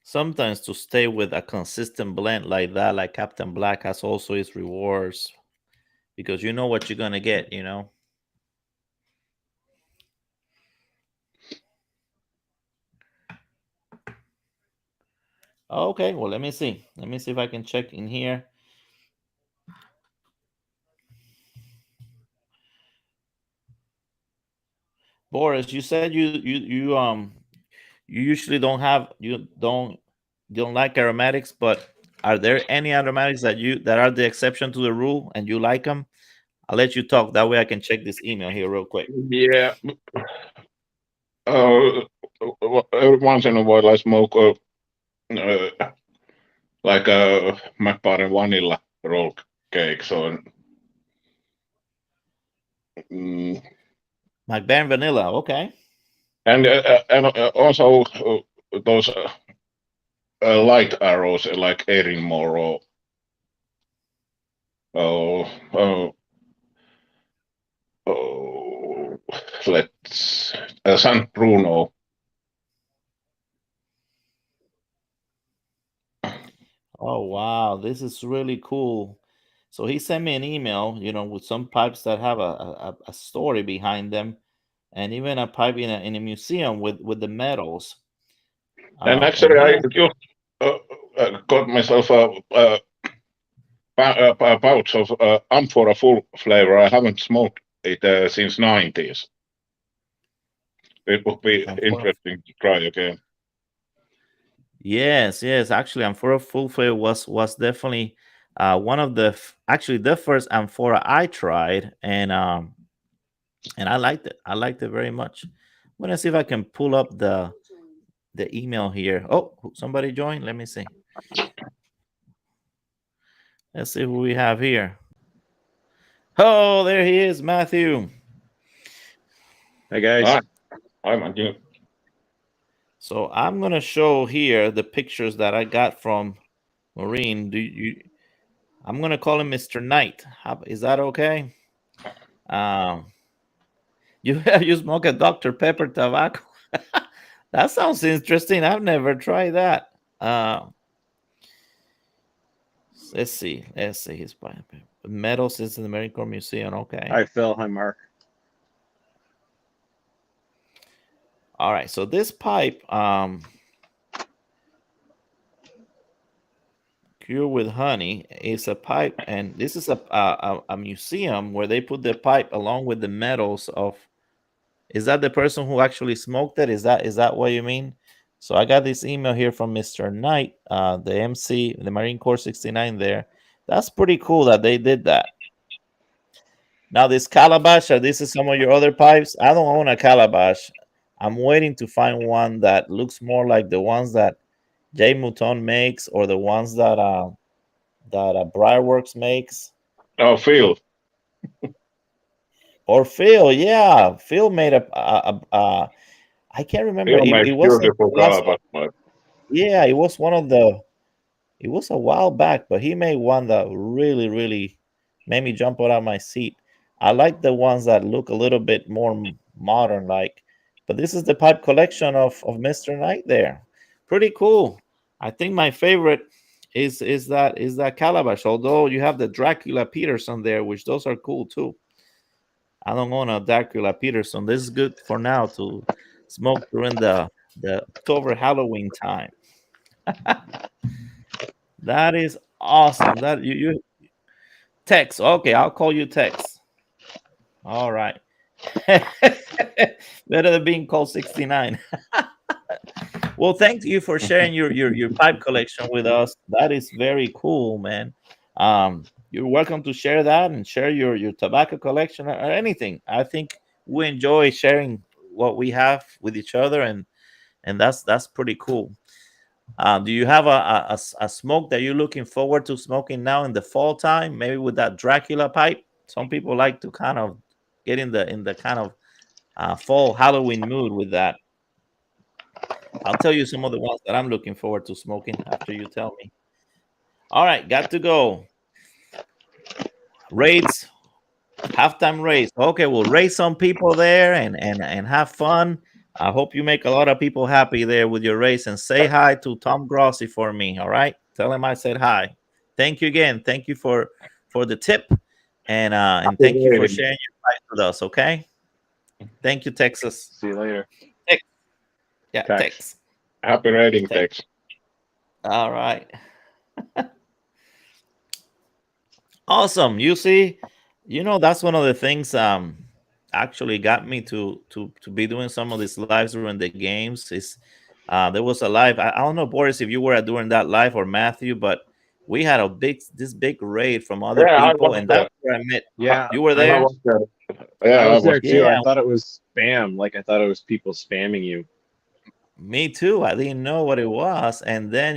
Sometimes to stay with a consistent blend like that, like Captain Black, has also its rewards, because you know what you're gonna get. Okay, well, let me see. Let me see if I can check in here. Boris, you said you usually don't like aromatics, but are there any aromatics that are the exception to the rule and you like them? I'll let you talk. That way I can check this email here real quick. Yeah. Uh, every once in a while I smoke like a McBarren vanilla roll cake. So mm, McBaron vanilla. Okay. and also those light arrows like Erin Moore or oh, oh, let's San Bruno. Oh wow, this is really cool. So he sent me an email, with some pipes that have a story behind them, and even a pipe in a museum with the medals. And And actually, he I has, just got myself a pouch of amphora full flavor. I haven't smoked it since 90s. It would be Amphora. interesting to try again. Yes, yes. Actually, Amphora Full Flavor was definitely one of actually the first Amphora I tried, and I liked it. I liked it very much. I'm gonna see if I can pull up the email here. Oh, somebody joined. Let me see. Let's see who we have here. Oh, there he is, Matthew. Hi guys. Ah, I'm again. So I'm gonna show here the pictures that I got from Maureen. I'm gonna call him Mr. Knight. Is that okay? Um, you smoke a Dr. Pepper tobacco? That sounds interesting. I've never tried that. Let's see. Let's see his pipe. Medals is in the Marine Corps Museum. Okay. Hi Phil. Hi Mark. All right. So this pipe, Cure with honey is a pipe, and this is a museum where they put the pipe along with the medals of. Is that the person who actually smoked it? Is that what you mean? So I got this email here from Mr. Knight, the MC, the Marine Corps 69 there. That's pretty cool that they did that. Now this calabash, this is some of your other pipes. I don't own a calabash. I'm waiting to find one that looks more like the ones that Jay Mouton makes or the ones that Briarworks makes. Oh, Phil. Or Phil, yeah, Phil made a I can't remember. Phil It makes wasn't beautiful the last one. calabash pipe. Yeah, it was one of the. It was a while back, but he made one that really, really made me jump out of my seat. I like the ones that look a little bit more modern, like. But this is the pipe collection of Mr. Knight there. Pretty cool. I think my favorite is that calabash. Although you have the Dracula Peterson there, which those are cool too. I don't own a Dracula Peterson. This is good for now to smoke during the October Halloween time. That is awesome. That you Tex. Okay, I'll call you Tex. All right. Better than being called 69. Well, thank you for sharing your pipe collection with us. That is very cool, man. You're welcome to share that and share your tobacco collection or anything. I think we enjoy sharing what we have with each other, and that's pretty cool. Do you have a smoke that you're looking forward to smoking now in the fall time? Maybe with that Dracula pipe. Some people like to kind of get in the kind of fall Halloween mood with that. I'll tell you some of the ones that I'm looking forward to smoking after you tell me. All right, got to go. Raids, halftime raids. Okay, we'll raise some people there and have fun. I hope you make a lot of people happy there with your race and say hi to Tom Grossi for me. All right, tell him I said hi. Thank you again. Thank you for the tip and thank you for sharing your fight with us. Okay, thank you, Texas. See you later. Tex. Yeah, Tex. Tex. Happy raiding, Tex. All right. Awesome. You see, that's one of the things actually got me to be doing some of these lives during the games is there was a live. I don't know, Boris, if you were doing that live or Matthew, but we had this big raid from other Yeah, I people, was and there. that's where I met. Yeah, You were I there? I was, was there. Yeah, I was there too. Yeah. I thought it was spam. Like I thought it was people spamming you. Me too. I didn't know what it was, and then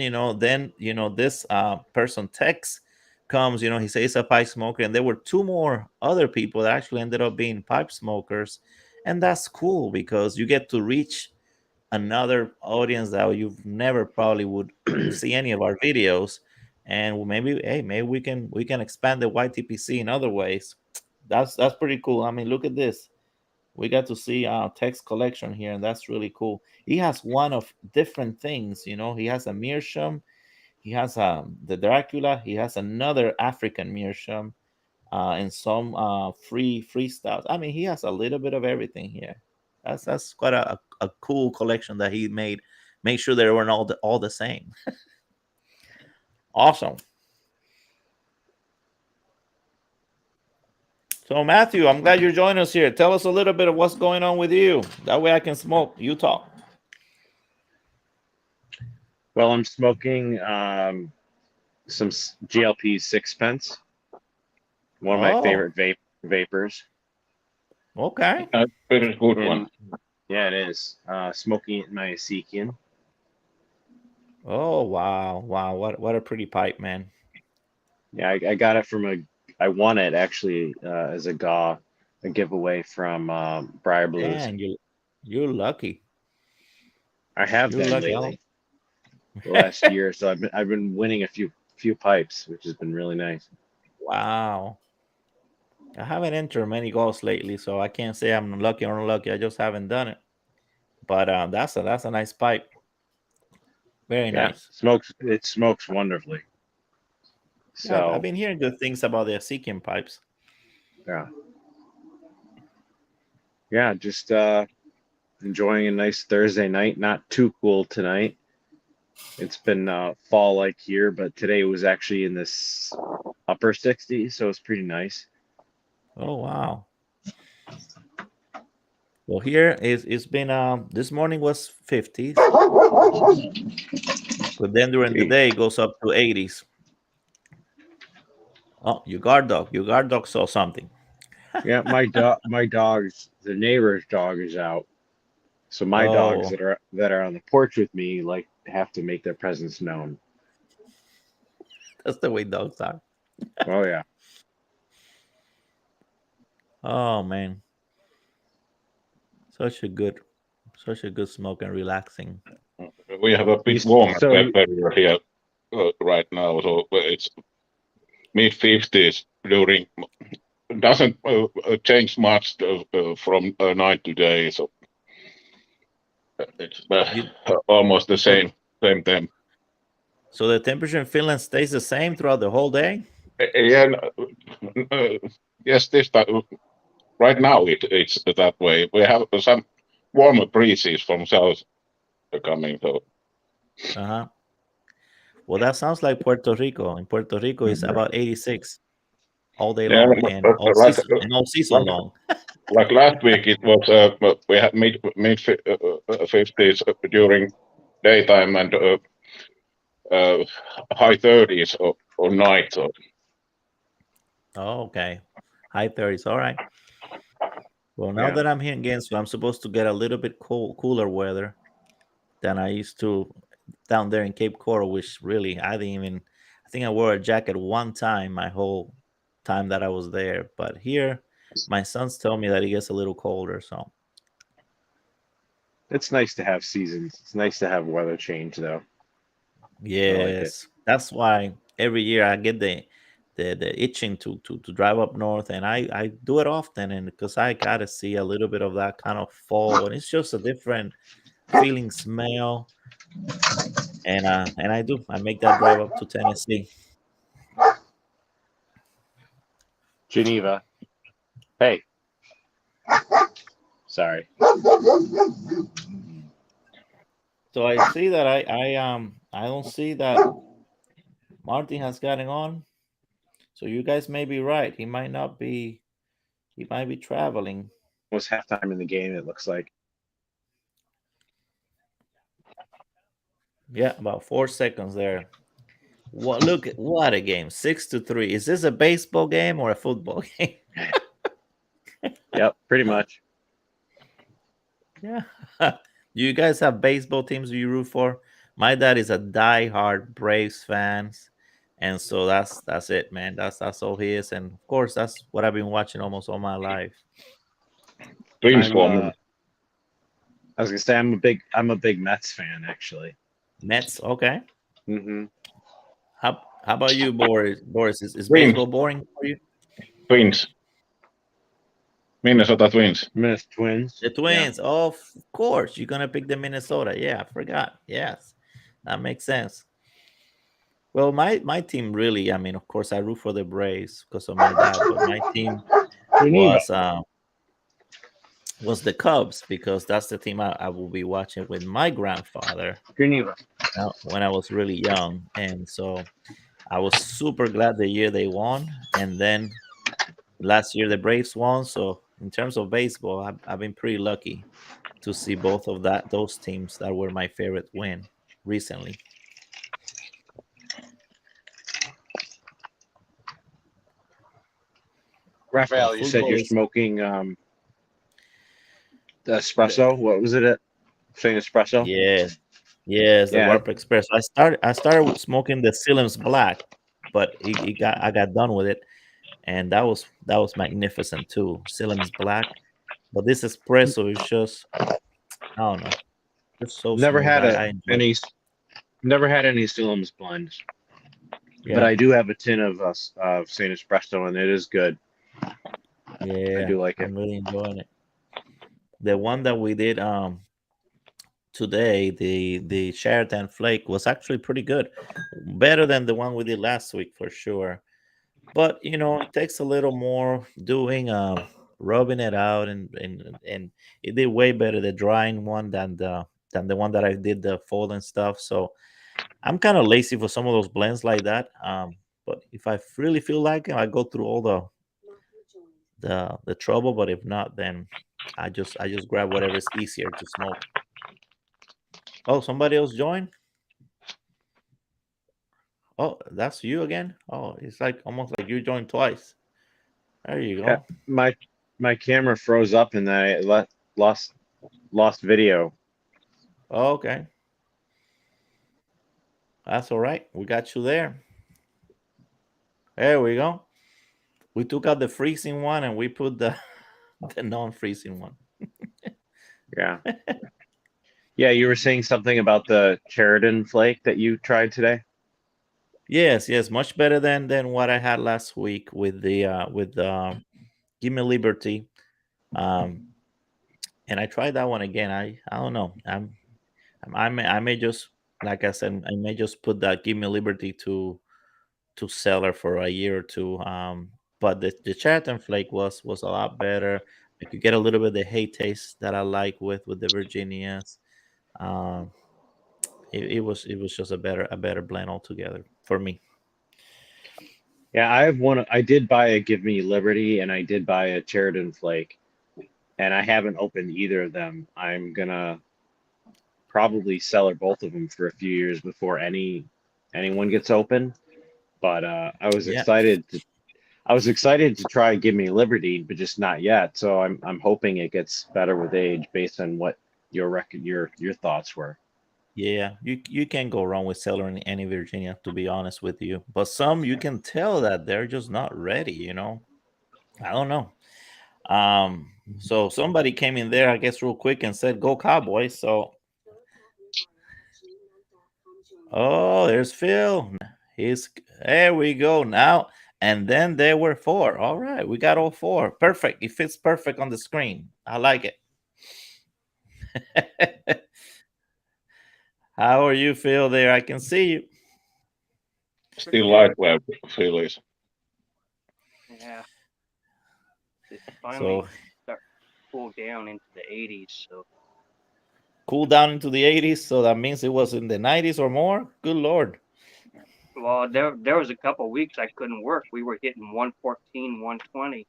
this person Tex comes. He says a pipe smoker, and there were two more other people that actually ended up being pipe smokers, and that's cool because you get to reach another audience that you've never probably would see any of our videos, and maybe we can expand the YTPC in other ways. That's pretty cool. I mean, look at this. We got to see text collection here, and that's really cool. He has one of different things. He has a meerschaum, he has the Dracula, he has another African meerschaum, and some free styles. I mean, he has a little bit of everything here. That's quite a cool collection that he made. Make sure they weren't all the same. Awesome. So Matthew, I'm glad you're joining us here. Tell us a little bit of what's going on with you. That way I can smoke. You talk. Well, I'm smoking some GLP sixpence. One of my Oh. favorite vapors. Okay. That's a very good And, one. yeah, it is. Smoking it in my Seekian. Oh wow. What a pretty pipe, man. Yeah, I got it from I won it actually as a giveaway from Briar Blues. Man, you're lucky. I have You're been lucky. lately, the last year. So I've been winning a few pipes, which has been really nice. Wow. I haven't entered many goals lately, so I can't say I'm lucky or unlucky. I just haven't done it. But that's a nice pipe. Very Yeah, nice. it smokes wonderfully. Yeah, I've So been hearing good things about the Seeking pipes. yeah, just enjoying a nice Thursday night. Not too cool tonight. It's been fall like here, but today was actually in this upper 60s, so it's pretty nice. Oh wow. Well, here it's been this morning was 50s, but then during the day it goes up to 80s. Oh, your guard dog saw something. Yeah, the neighbor's dog is out. So my dogs Oh, that are on the porch with me like have to make their presence known. that's the way dogs are. Oh yeah. Oh man, such a good, such a good smoke and relaxing. We have a You bit warmer so you, weather here right now, so it's mid 50s during. Doesn't change much from night to day, so it's You almost the so same temp. so the temperature in Finland stays the same throughout the whole day. Yeah, yes, this time, right now it's that way. We have some warmer breezes from south coming, so Uh huh. Well, that sounds like Puerto Rico. In Puerto Rico, it's about 86 all day yeah, long like and all season like long. like last week it was we had mid 50s during daytime and uh, high 30s or night. So Oh, okay. High 30s. All right. Well, now yeah. that I'm here in Gainesville, I'm supposed to get a little bit cooler weather than I used to down there in Cape Coral, which really I didn't even. I think I wore a jacket one time my whole time that I was there. But here, my sons tell me that it gets a little colder. So It's nice to have seasons. It's nice to have weather change though. I like it. yes, that's why every year I get the itching to drive up north, and I do it often, and because I gotta see a little bit of that kind of fall, and it's just a different feeling, smell, and I make that drive up to Tennessee. Geneva. Hey, sorry. So I see that I don't see that Martin has gotten on. So you guys may be right. He might not be. He might be traveling. Was halftime in the game, it looks like. Yeah, about 4 seconds there. What? Look, what a game! 6-3. Is this a baseball game or a football game? Yep, pretty much. Yeah. You guys have baseball teams you root for? My dad is a diehard Braves fans, and so that's it, man. That's all he is, and of course that's what I've been watching almost all my life. twins I'm for me. I was gonna say I'm a big Mets fan actually. Mets, okay. Mm-hmm. How about you, Boris? Boris, is Twins, baseball boring for you? twins, Minnesota Twins. Minnesota Twins. The Yeah. Twins, oh, of course, you're gonna pick the Minnesota. Yeah, I forgot. Yes, that makes sense. Well, my team really. I mean, of course, I root for the Braves because of my dad, but my team Geneva. was was the Cubs because that's the team I will be watching with my grandfather Geneva. when I was really young, and so I was super glad the year they won, and then last year the Braves won. So in terms of baseball, I've been pretty lucky to see both of those teams that were my favorite win recently. But Raphael, you said football you're is smoking the the espresso. What was it at? Saying espresso? yes, yes, the Yeah. Warp Express. I started with smoking the Sillem's Black, but I got done with it, and that was magnificent too. Sillem's Black, but this espresso is just I don't know, just so Never smooth. had I enjoy it. any never had any Sillems blends, but Yeah, I do have a tin of Saint Espresso, and it is good. I yeah, do like it. I'm really enjoying it. The one that we did today, the Sheraton Flake was actually pretty good, better than the one we did last week for sure. But it takes a little more doing, rubbing it out, and it did way better the drying one than the one that I did the fold and stuff. So I'm kind of lazy for some of those blends like that. But if I really feel like it, I go through all the trouble. But if not, then I just grab whatever's easier to smoke. Oh, somebody else joined. Oh, that's you again. Oh, it's like almost like you joined twice. There you Yeah, go. my camera froze up and then lost video. Oh, okay, that's all right. We got you there. There we go. We took out the freezing one and we put the the non-freezing one. Yeah. Yeah, you were saying something about the Sheridan flake that you tried today? Yes, yes, much better than what I had last week with Give Me Liberty. Um, and I tried that one again. I don't know. I may just, like I said, I may just put that Give Me Liberty to cellar for a year or two. But the Sheraton flake was a lot better. I could get a little bit of the hay taste that I like with the Virginias. Um, it was just a better blend altogether for me. Yeah, I have one. I did buy a Give Me Liberty and I did buy a Sheridan flake, and I haven't opened either of them. I'm gonna probably cellar both of them for a few years before anyone gets open. But Yeah, I was excited to try Give Me Liberty, but just not yet. So I'm hoping it gets better with age based on what your thoughts were. yeah. You can't go wrong with cellaring any Virginia, to be honest with you. But some you can tell that they're just not ready. I don't know. So somebody came in there, I guess, real quick and said, "Go Cowboys!" So, oh, there's Phil. He's there. We go now. And then there were four. All right, we got all four. Perfect. It fits perfect on the screen. I like it. How are you, Phil? There, I can see you. Still light web, Phillies. Yeah, it's finally So start to cool down into the 80s. So cool down into the 80s. So that means it was in the 90s or more. Good Lord. well, there was a couple weeks I couldn't work. We were hitting 114, 120.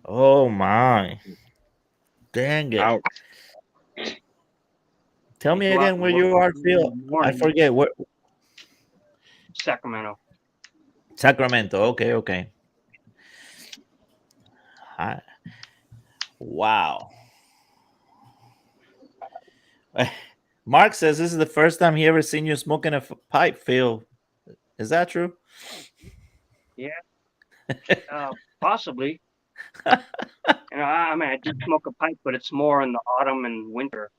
Oh my. Dang it. Ouch. Tell You me go out again and where work you are, in Phil. the I morning, forget what. Sacramento. Sacramento. Okay, okay. Hi. Wow. Mark says this is the first time he ever seen you smoking a pipe, Phil. Is that true? Yeah, possibly. I mean, I do smoke a pipe, but it's more in the autumn and winter,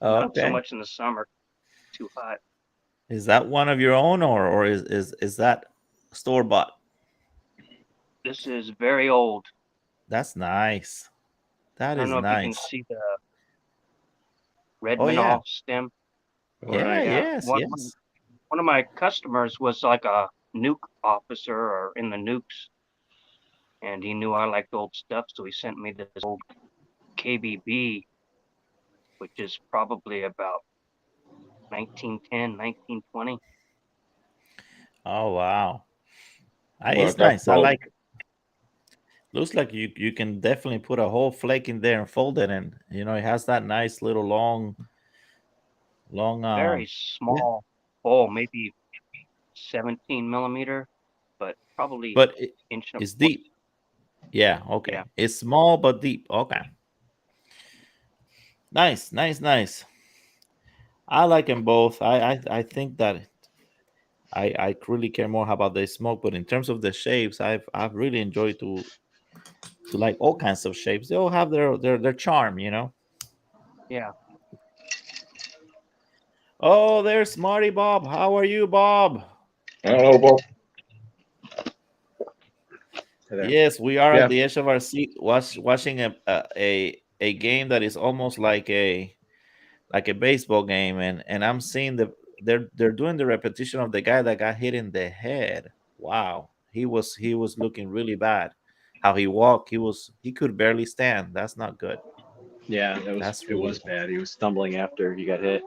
not so Okay. much in the summer. Too hot. Is that one of your own, or is that store bought? This is very old. That's nice. That I don't is know if you can nice. see the red Oh yeah. manol stem. All Yeah, right. Yeah, yes, yes. one of my customers was like a nuke officer or in the nukes, and he knew I liked old stuff, so he sent me this old KBB, which is probably about 1910, 1920. Oh wow. Well, It's that's nice. I all. like it. Looks like you can definitely put a whole flake in there and fold it, and it has that nice little long Very yeah. small hole, maybe 17 millimeter, but probably But inch and a it's quarter. deep. Yeah, Yeah, okay. It's small but deep. Okay. Nice, nice, nice. I like them both. I think that I really care more about the smoke, but in terms of the shapes, I've really enjoyed to like all kinds of shapes. They all have their charm. yeah. Oh, there's Marty Bob. How are you, Bob? Hello, Bob. There. Yes, we are at Yeah. the edge of our seat, watching a game that is almost like a baseball game, and I'm seeing they're doing the repetition of the guy that got hit in the head. Wow, he was looking really bad. How he walked, he could barely stand. That's not good. Yeah, That's it really was bad. bad. He was stumbling after he got hit.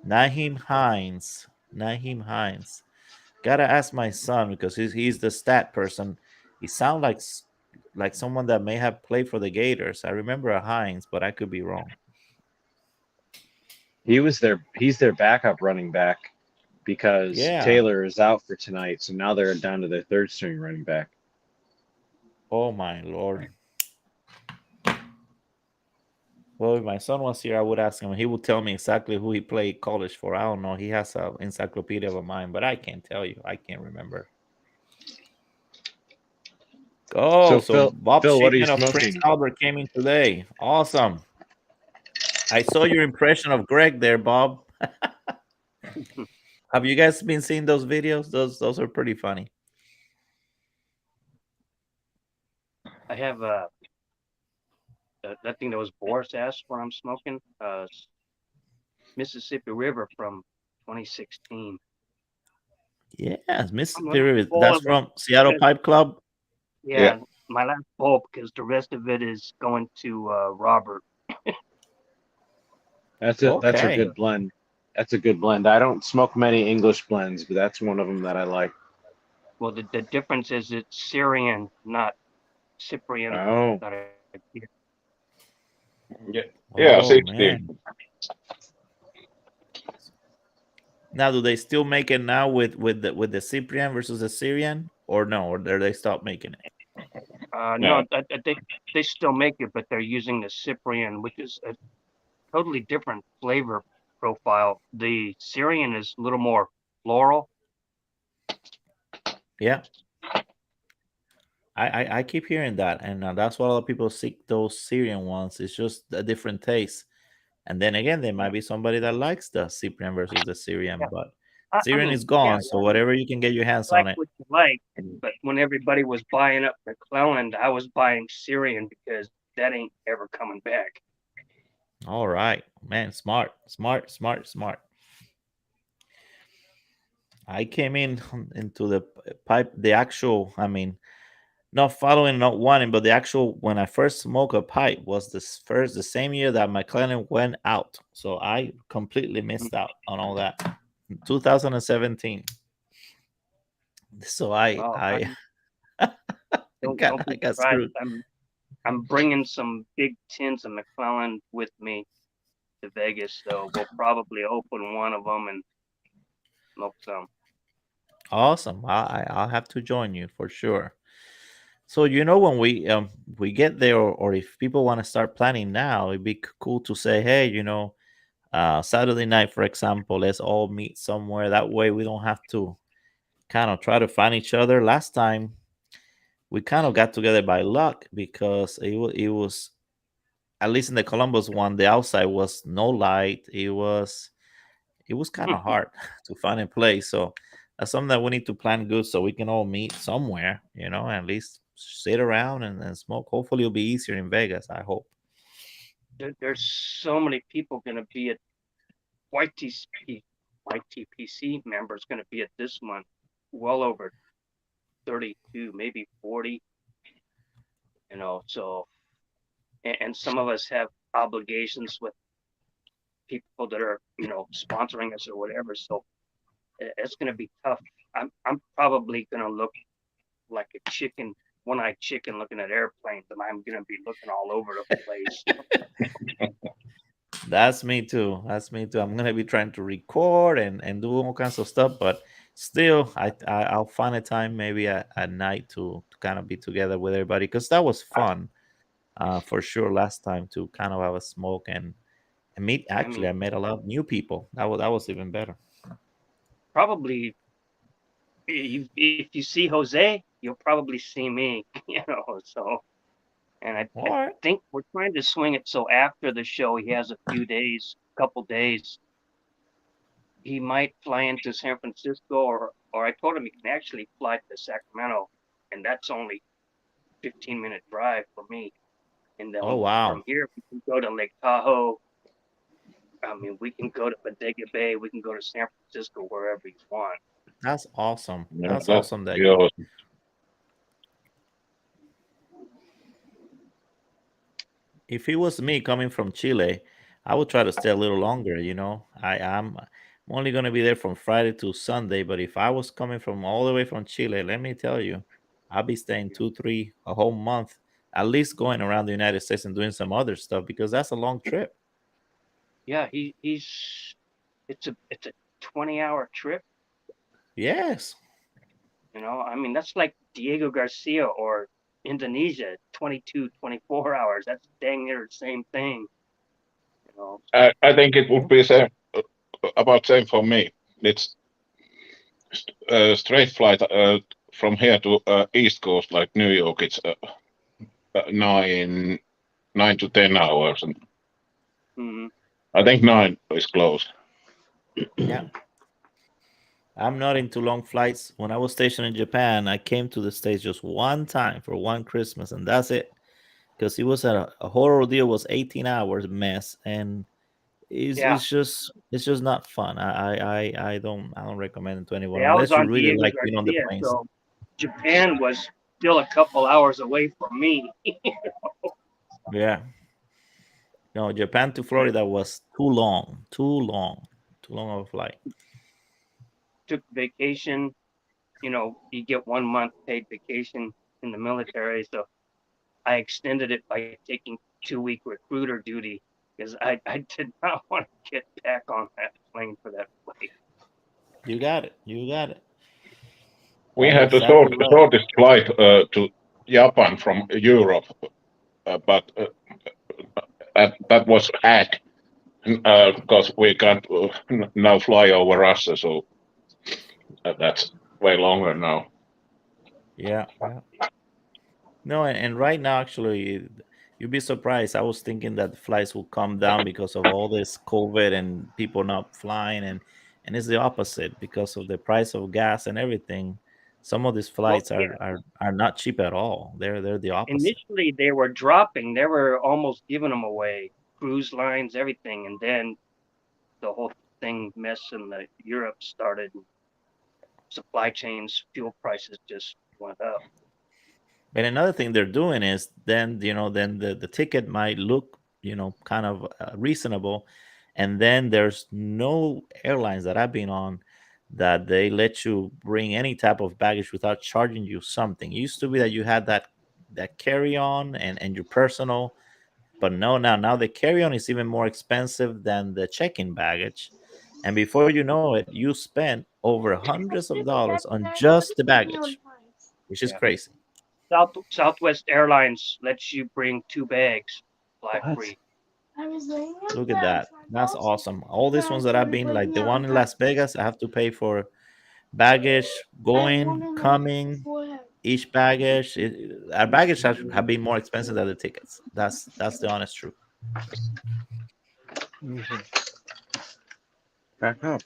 Naheem Hines. Naheem Hines. Gotta ask my son because he's the stat person. He sounds like someone that may have played for the Gators. I remember a Hines, but I could be wrong. He's their backup running back because Yeah. Taylor is out for tonight, so now they're down to their third string running back. Oh my lord. Well, if my son was here, I would ask him. He would tell me exactly who he played college for. I don't know. He has an encyclopedia of a mind, but I can't tell you. I can't remember. Oh, So so Bob Phil, what are you Shipman of Prince smoking? Albert came in today. Awesome. I saw your impression of Greg there, Bob. Have you guys been seeing those videos? Those are pretty funny. I have that thing that was Boris asked what I'm smoking. Mississippi River from 2016. Yes, I'm Mississippi looking River. for That's them from Seattle because Pipe Club. Yeah. yeah, my last bowl because the rest of it is going to Robert. That's a Okay. good blend. That's a good blend. I don't smoke many English blends, but that's one of them that I like. Well, the difference is it's Syrian, not Cyprian. Oh, That I get. Yeah, yeah, Oh 60. man. Now, do they still make it now with the Cyprian versus the Syrian, or no? Or did they stop making it? Yeah. No, they still make it, but they're using the Cyprian, which is a totally different flavor profile. The Syrian is a little more floral. Yeah, I keep hearing that, and that's why a lot of people seek those Syrian ones. It's just a different taste. And then again, there might Yeah, be somebody that likes the Cyprian versus the Syrian, yeah. but I Syrian mean, is yeah, gone. So whatever you can get your hands like on it. what you like, but when everybody was buying up McClelland, I was buying Syrian because that ain't ever coming back. All right, man, smart, smart, smart, smart. I came in into the pipe, the actual. I mean, not following, not wanting, but the actual when I first smoked a pipe was the same year that McLennan went out. So I completely missed out on all that. 2017. So I Well, I don't I be got surprised. screwed. I'm bringing some big tins of McClelland with me to Vegas, so we'll probably open one of them and smoke some. Awesome. I'll have to join you for sure. So when we get there, or if people want to start planning now, it'd be cool to say, hey, Saturday night, for example, let's all meet somewhere. That way, we don't have to kind of try to find each other. Last time, we kind of got together by luck because it was at least in the Columbus one, the outside was no light. It was kind of hard to find a place. So that's something that we need to plan good so we can all meet somewhere, at least sit around and smoke. Hopefully, it'll be easier in Vegas. I hope. There's so many people going to be at YTC, YTPC members going to be at this one, well over 32, maybe 40, so, and some of us have obligations with people that are, sponsoring us or whatever. So it's going to be tough. I'm probably going to look like a chicken, one-eyed chicken looking at airplanes, and I'm going to be looking all over the place. That's me too. That's me too. I'm gonna be trying to record and do all kinds of stuff, but still, I'll find a time maybe at night to kind of be together with everybody because that was fun, for sure. Last time to kind of have a smoke and meet. I Actually, mean, I met a lot of new people. That was even better. probably if you see Jose, you'll probably see me, so, and All I right. think we're trying to swing it so after the show he has a few days, couple days. He might fly into San Francisco, or I told him he can actually fly to Sacramento, and that's only 15-minute drive for me. And Oh then wow, from here we can go to Lake Tahoe. I mean, we can go to Bodega Bay, we can go to San Francisco, wherever you want. that's awesome. Yeah, That's that awesome that be awesome. if it was me coming from Chile, I would try to stay a little longer. I am I'm only going to be there from Friday to Sunday. But if I was coming from all the way from Chile, let me tell you, I'll be staying 2, 3, a whole month, at least going around the United States and doing some other stuff because that's a long trip. Yeah, he's it's a 20-hour trip. Yes. I mean, that's like Diego Garcia or Indonesia, 22, 24 hours. That's dang near the same thing. I think it would be same, about same for me. It's straight flight from here to East Coast, like New York. It's 9 to 10 hours, and Mhm. I think 9 is close. Yeah. I'm not into long flights. When I was stationed in Japan, I came to the States just one time for one Christmas, and that's it. Because it was a horror deal, was 18 hours mess, and Yeah, it's just not fun. I don't recommend it to anyone yeah, I was unless you on really Diego like being on the Garcia, planes. so Japan was still a couple hours away from me. Yeah. No, Japan to Florida was too long, too long of a flight. Took vacation. You get 1 month paid vacation in the military, so I extended it by taking 2-week recruiter duty because I did not want to get back on that plane for that flight. You got it. You got it. We That's had the exactly right. shortest flight to Japan from Europe, but that was hacked because we can't now fly over Russia, so that's way longer now. Yeah, yeah. No, and right now, actually, you'd be surprised. I was thinking that flights will come down because of all this COVID and people not flying, and it's the opposite because of the price of gas and everything. Some of these Well, flights yeah, are not cheap at all. They're the opposite. initially they were dropping, they were almost giving them away, cruise lines, everything, and then the whole thing mess in the Europe started. Supply chains, fuel prices just went up. And another thing they're doing is then then the ticket might look kind of reasonable, and then there's no airlines that I've been on that they let you bring any type of baggage without charging you something. It used to be that you had that carry on and your personal, but no, now the carry on is even more expensive than the check-in baggage, and before you know it, you spend over hundreds of dollars on just the baggage, which is Yeah. crazy. Southwest Airlines lets you bring 2 bags, fly What? free. Look at that. That's awesome. All these ones that I've been, like the one in Las Vegas, I have to pay for baggage going, coming, each baggage. Our baggage have been more expensive than the tickets. That's the honest truth. Back up.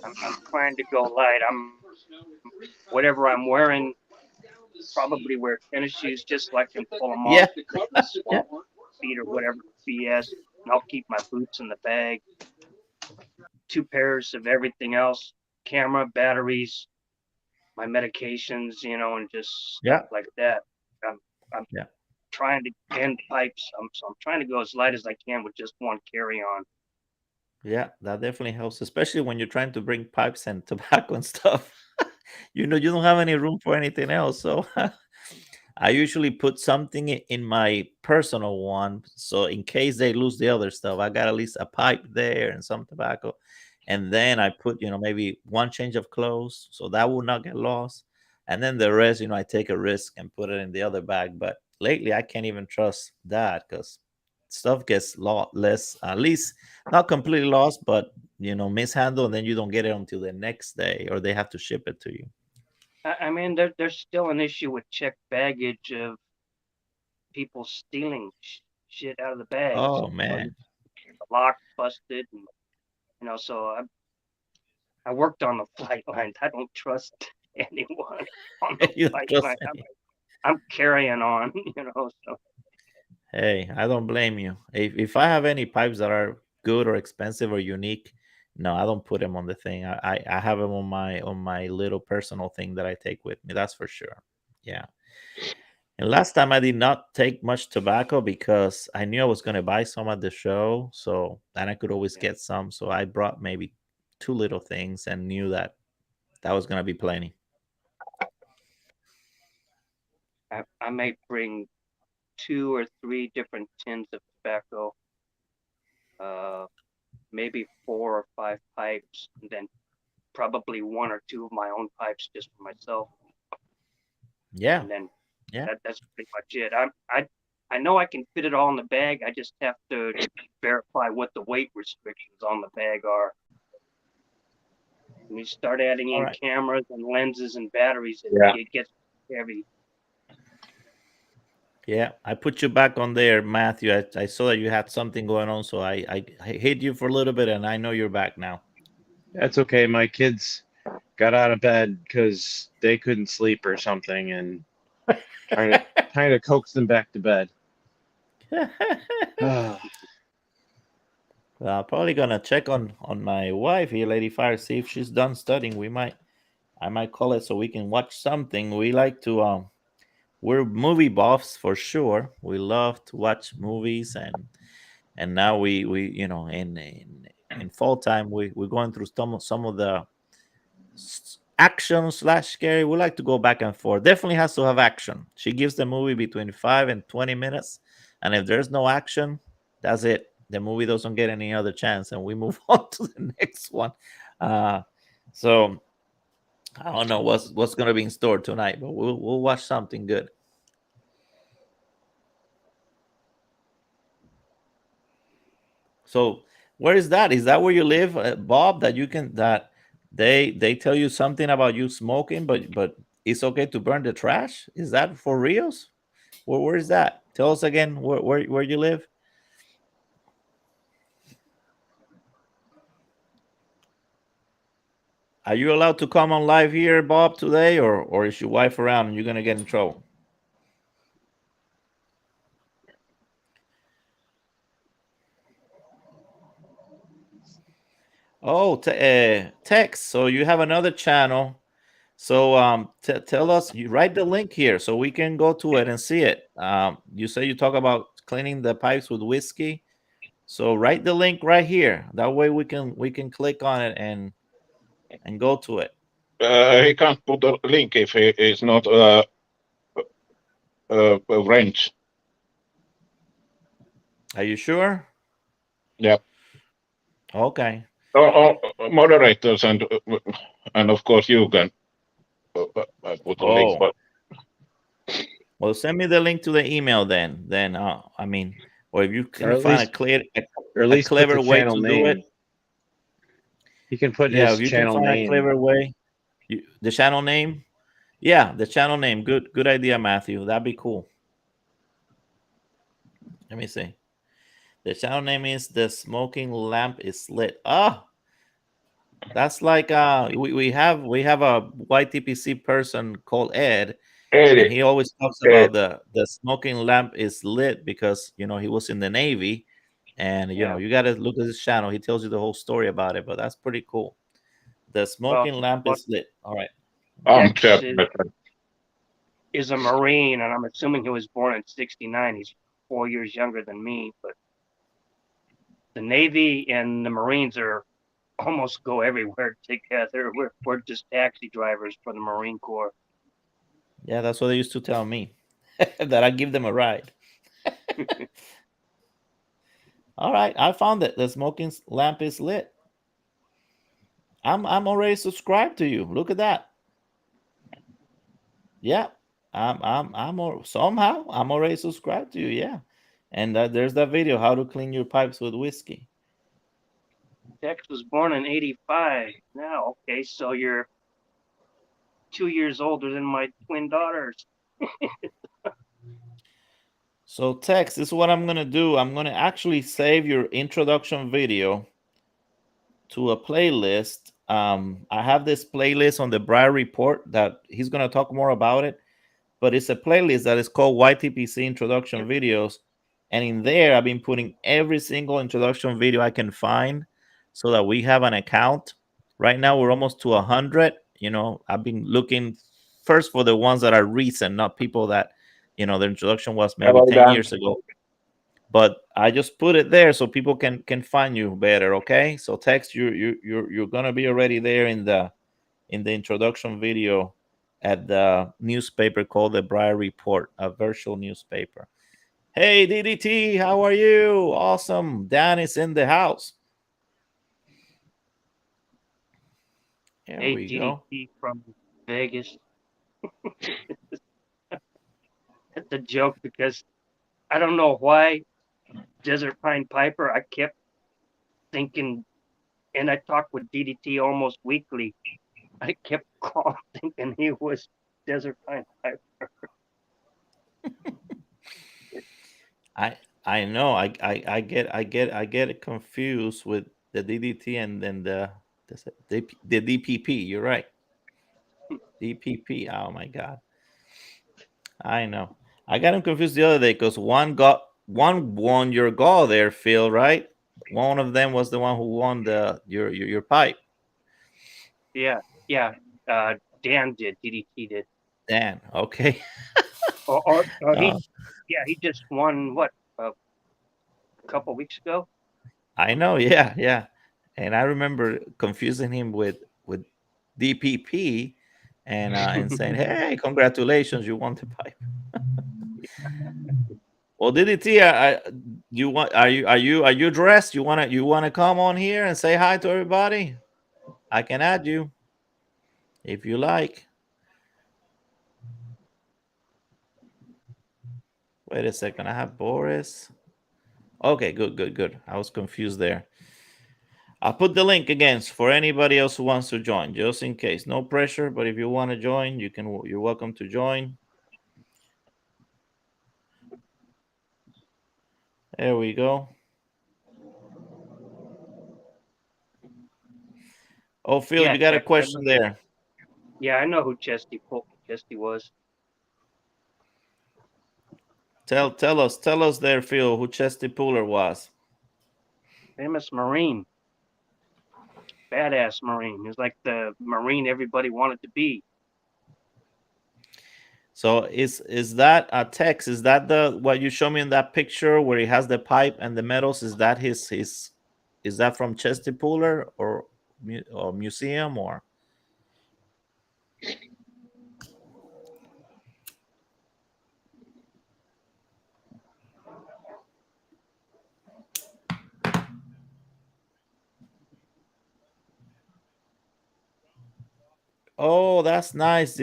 I'm trying to go light. Whatever I'm wearing, probably wear tennis shoes just so I can pull them off Yeah, because the swamp yeah, feet or whatever BS. And I'll keep my boots in the bag. 2 pairs of everything else: camera, batteries, my medications, and just stuff yeah, like that. I'm yeah, trying to end pipes. So I'm trying to go as light as I can with just one carry on. yeah. That definitely helps, especially when you're trying to bring pipes and tobacco and stuff. You don't have any room for anything else. So I usually put something in my personal one. So in case they lose the other stuff, I got at least a pipe there and some tobacco. And then I put, maybe one change of clothes so that will not get lost. And then the rest, I take a risk and put it in the other bag. But lately, I can't even trust that because stuff gets lot less, at least not completely lost, but mishandled. And then you don't get it until the next day, or they have to ship it to you. I mean, there's still an issue with checked baggage of people stealing shit out of the bags. Oh man. The lock busted, and so I worked on the flight lines. I don't trust anyone on the You don't flight trust line. I'm carrying on, So Hey, I don't blame you. If I have any pipes that are good or expensive or unique, no, I don't put them on the thing. I have them on my little personal thing that I take with me. That's for sure. Yeah. And last time I did not take much tobacco because I knew I was going to buy some at the show. So, and I could always Yeah. get some. So I brought maybe two little things and knew that that was going to be plenty. I might bring 2 or 3 different tins of tobacco, uh, maybe 4 or 5 pipes, and then probably 1 or 2 of my own pipes just for myself. Yeah. And then Yeah. that's pretty much it. I know I can fit it all in the bag. I just have to verify what the weight restrictions on the bag are. When you start adding All in right. cameras and lenses and batteries, Yeah. it gets heavy. Yeah. I put you back on there, Matthew. I saw that you had something going on. So I hid you for a little bit and I know you're back now. That's okay. My kids got out of bed because they couldn't sleep or something, and trying to coax them back to bed. Well, probably gonna check on my wife here, Lady Fire, see if she's done studying. I might call it so we can watch something. We like to we're movie buffs for sure. We love to watch movies, and now we in fall time we're going through some of the action slash scary. We like to go back and forth. Definitely has to have action. She gives the movie between 5 and 20 minutes, and if there's no action, that's it. The movie doesn't get any other chance, and we move on to the next one. So I don't know what's going to be in store tonight, but we'll watch something good. So where is that? Is that where you live, Bob? That you can that they tell you something about you smoking, but it's okay to burn the trash? Is that for reals? Where is that? Tell us again where you live. Are you allowed to come on live here, Bob, today, or is your wife around and you're gonna get in trouble? Oh, text. So you have another channel. So tell us. You write the link here so we can go to it and see it. You say you talk about cleaning the pipes with whiskey. So write the link right here. That way we can click on it and go to it. He can't put a link if he is not French. Are you sure? Yeah. Okay. Moderators and of course you can put a link. Oh, But well, send me the link to the email then. Then I mean, or if you Or can at find least, a or at least put clever the way channel to do it. name. He can put Yeah, his if you can channel find a name. clever way, the channel name. Yeah, the channel name. Good idea, Matthew. That'd be cool. Let me see. The channel name is The Smoking Lamp is Lit. Ah, that's like we have a YTPC person called Ed, and Ed, he always talks Ed, about the smoking lamp is lit because he was in the Navy, and Yeah. you got to look at his channel. He tells you the whole story about it, but that's pretty cool. The Well, smoking lamp well, is lit. All right. armchair. Tex is a Marine, and I'm assuming he was born in '69. He's 4 years younger than me, but the Navy and the Marines are almost go everywhere together. We're just taxi drivers for the Marine Corps. Yeah, that's what they used to tell me that I give them a ride. All right, I found it. The smoking lamp is lit. I'm already subscribed to you. Look at that. Yeah, somehow I'm already subscribed to you. Yeah, and there's that video how to clean your pipes with whiskey. Tex was born in '85. Now, okay, so you're 2 years older than my twin daughters. So Tex, this is what I'm gonna do. I'm gonna actually save your introduction video to a playlist. I have this playlist on the Briar Report that he's gonna talk more about it, but it's a playlist that is called YTPC Introduction Videos. And in there, I've been putting every single introduction video I can find so that we have an account. Right now, we're almost to 100. I've been looking first for the ones that are recent, not people that The introduction was maybe Hello, 10 Dan. years ago. But I just put it there so people can find you better. Okay, so text you're gonna be already there in the introduction video at the newspaper called the Briar Report, a virtual newspaper. Hey DDT, how are you? Awesome. Dan is in the house. There Hey, we go. DDT from Vegas. It's a joke because I don't know why Desert Pine Piper. I kept thinking, and I talked with DDT almost weekly. I kept calling thinking he was Desert Pine Piper. I I know. I get it confused with the DDT and then the DPP. You're right. DPP. Oh my god. I know. I got him confused the other day because one won your goal there, Phil. Right? One of them was the one who won your pipe. Yeah, yeah. Dan did. DDT did. Dan. Okay. Or he, Uh, yeah, he just won what a couple weeks ago. I know. Yeah, yeah. And I remember confusing him with DPP and saying, "Hey, congratulations, you won the pipe." Well, DDT, you want? Are you dressed? You wanna come on here and say hi to everybody? I can add you if you like. Wait a second. I have Boris. Okay, good, good, good. I was confused there. I'll put the link again for anybody else who wants to join, just in case. No pressure, but if you want to join, you're welcome to join. There we go. Oh, Phil, Yeah, you got a Tex. question there. Yeah, I know who Chesty was. Tell us there, Phil, who Chesty Puller was. Famous Marine, badass Marine. He was like the Marine everybody wanted to be. So is that a text? Is that the what you show me in that picture where he has the pipe and the medals? Is that his? Is that from Chesty Puller or museum or? Oh, that's nice.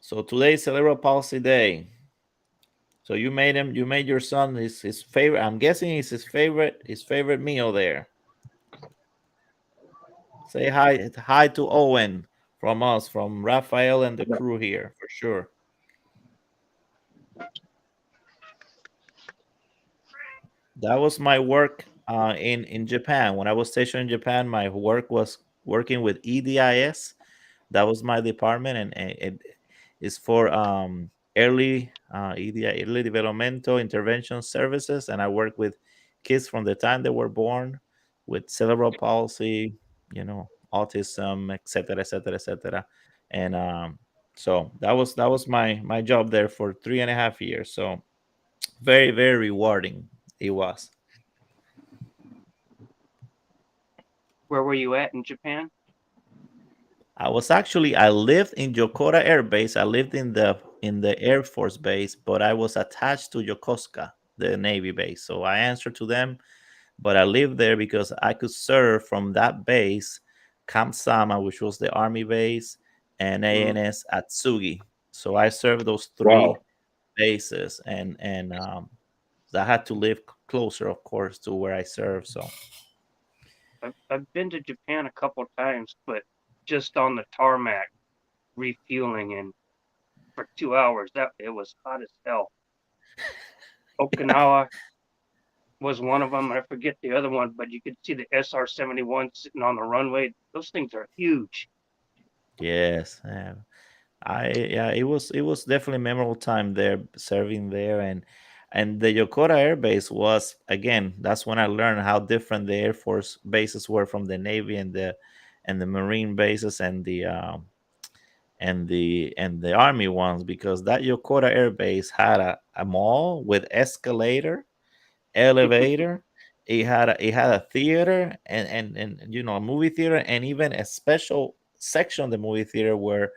So today's Cerebral Palsy Day. So you made your son his favorite. I'm guessing it's his favorite meal there. Say hi to Owen from us, from Raphael and the crew here for sure. That was my work in Japan. When I was stationed in Japan, my work was working with EDIS. That was my department, and it is for early developmental intervention services. And I work with kids from the time they were born with cerebral palsy, autism, etc., etc., etc. And so that was my job there for 3.5 years. So very very rewarding it was. Where were you at in Japan? I lived in Yokota Air Base. I lived in the Air Force base, but I was attached to Yokosuka, the Navy base. So I answered to them, but I lived there because I could serve from that base, Camp Sama, which was the Army base, and ANS Atsugi. So I served those Wow. three bases, and I had to live closer, of course, to where I served. So I've been to Japan a couple times, but just on the tarmac refueling and for 2 hours. That it was hot as hell. Okinawa was one of them. I forget the other one, but you could see the SR-71 sitting on the runway. Those things are huge. yes, yeah, it was definitely a memorable time there serving there, and the Yokota Air Base was, again, that's when I learned how different the Air Force bases were from the Navy and the Marine bases and and the army ones, because that Yokota Air Base had a mall with escalator, elevator. It had a theater, and a movie theater, and even a special section of the movie theater where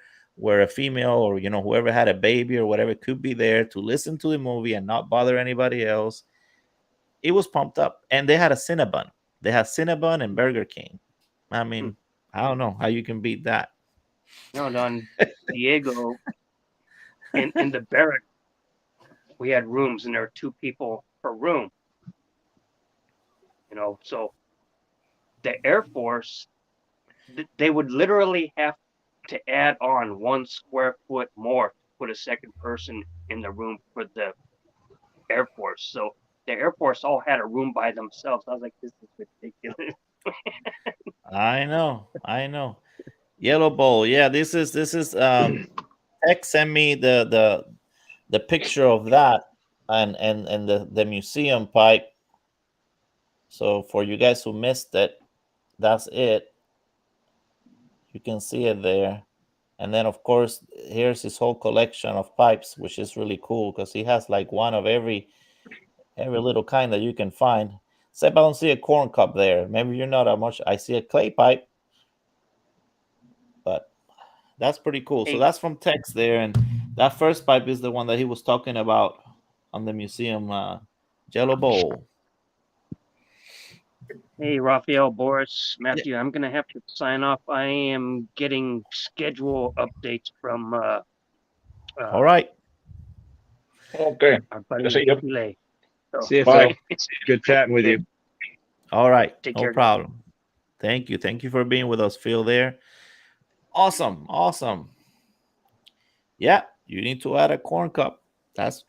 a female, or whoever had a baby or whatever, could be there to listen to the movie and not bother anybody else. It was pumped up, and they had a Cinnabon. They had Cinnabon and Burger King. I mean, I don't know how you can beat that. Don Diego, in the barrack, we had rooms, and there were 2 people per room. So the Air Force, they would literally have to add on 1 square foot more to put a second person in the room for the Air Force. So the Air Force all had a room by themselves. I was like, this is ridiculous. I know. Yellow Bowl. Yeah, this is Tech sent me the picture of that, and the museum pipe. So for you guys who missed it, that's it. You can see it there. And then of course here's his whole collection of pipes, which is really cool because he has like one of every little kind that you can find. Except I don't see a corn cup there. Maybe you're not that much. I see a clay pipe, but that's pretty cool. So Hey. that's from Tex there, and that first pipe is the one that he was talking about on the museum Jello Bowl. Hey, Raphael, Boris, Matthew, I'm going to have to sign off. I am getting schedule updates from All right. Okay. our buddy See you. Chile. So, See you, Bye. Phil. Good chatting with you. All right. Take No care, guys. problem. Thank you. Thank you for being with us, Phil, there. Awesome. Yeah, you need to add a corn cup. That's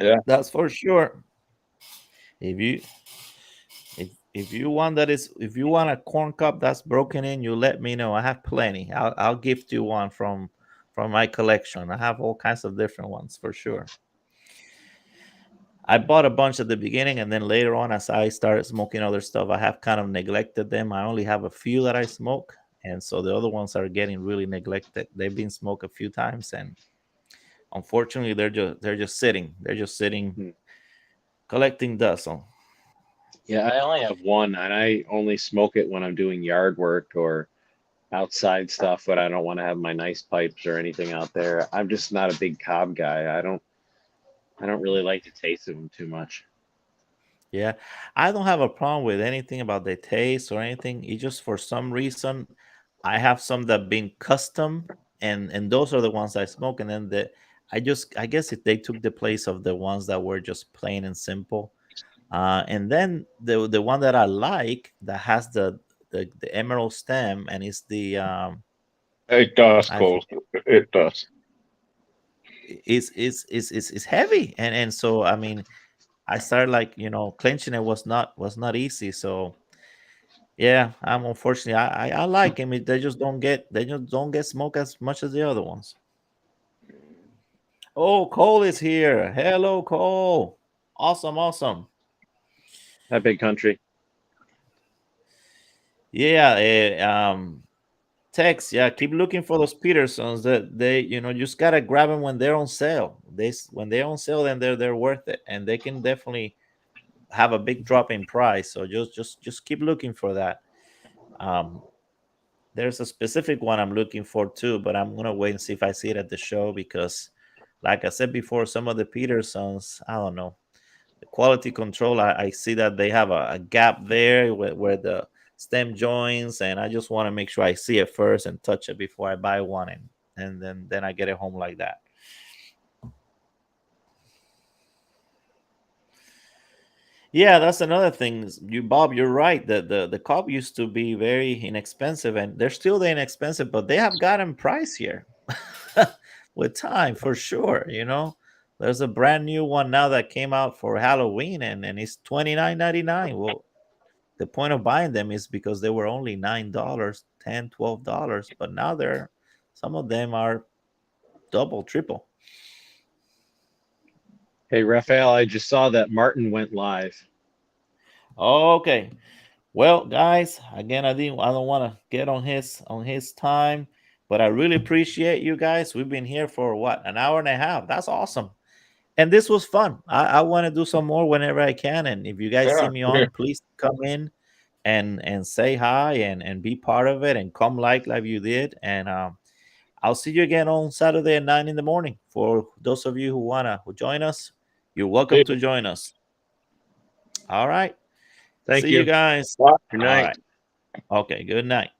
for sure. If you want a corn cup that's broken in, you let me know. I have plenty. I'll gift you one from my collection. I have all kinds of different ones for sure. I bought a bunch at the beginning, and then later on, as I started smoking other stuff, I have kind of neglected them. I only have a few that I smoke, and so the other ones are getting really neglected. They've been smoked a few times, and unfortunately, they're just sitting. They're just sitting, collecting dust. So, Yeah, I only have one, and I only smoke it when I'm doing yard work or outside stuff, but I don't want to have my nice pipes or anything out there. I'm just not a big cob guy. I don't really like the taste of them too much. yeah, I don't have a problem with anything about the taste or anything. It's just for some reason I have some that been custom, and those are the ones I smoke. And then I guess they took the place of the ones that were just plain and simple. And then the one that I like that has the emerald stem, and it's the It does, I Cole. It does. is heavy, and so I mean I started like clenching it was not easy. So yeah, I'm unfortunately I like them. They just don't get smoked as much as the other ones. Oh, Cole is here. Hello, Cole. Awesome. That big country. Yeah, Tex. Yeah, keep looking for those Petersons. That they just gotta grab them when they're on sale. When they're on sale, then they're worth it, and they can definitely have a big drop in price. So just keep looking for that. Um, there's a specific one I'm looking for too, but I'm gonna wait and see if I see it at the show because, like I said before, some of the Petersons, I don't know, the quality control. I see that they have a gap there where the stem joins, and I just want to make sure I see it first and touch it before I buy one, and then I get it home like that. Yeah, that's another thing. Bob, you're right. The cob used to be very inexpensive, and they're still inexpensive, but they have gotten pricier with time for sure. There's a brand new one now that came out for Halloween, and it's $29.99. Well, the point of buying them is because they were only $9, $10, $12, but now some of them are double, triple. Hey, Raphael, I just saw that Martin went live. Okay. Well, guys, again, I don't want to get on his time. But I really appreciate you guys. We've been here for what, an hour and a half. That's awesome. And this was fun. I want to do some more whenever I can. And if you guys see Yeah, me yeah. on, please come in and say hi and be part of it and come like you did. And I'll see you again on Saturday at 9 in the morning. For those of you who join us, you're welcome to join us. All right. Thank See you. you guys. Bye. Good All night. right. Okay. Good night.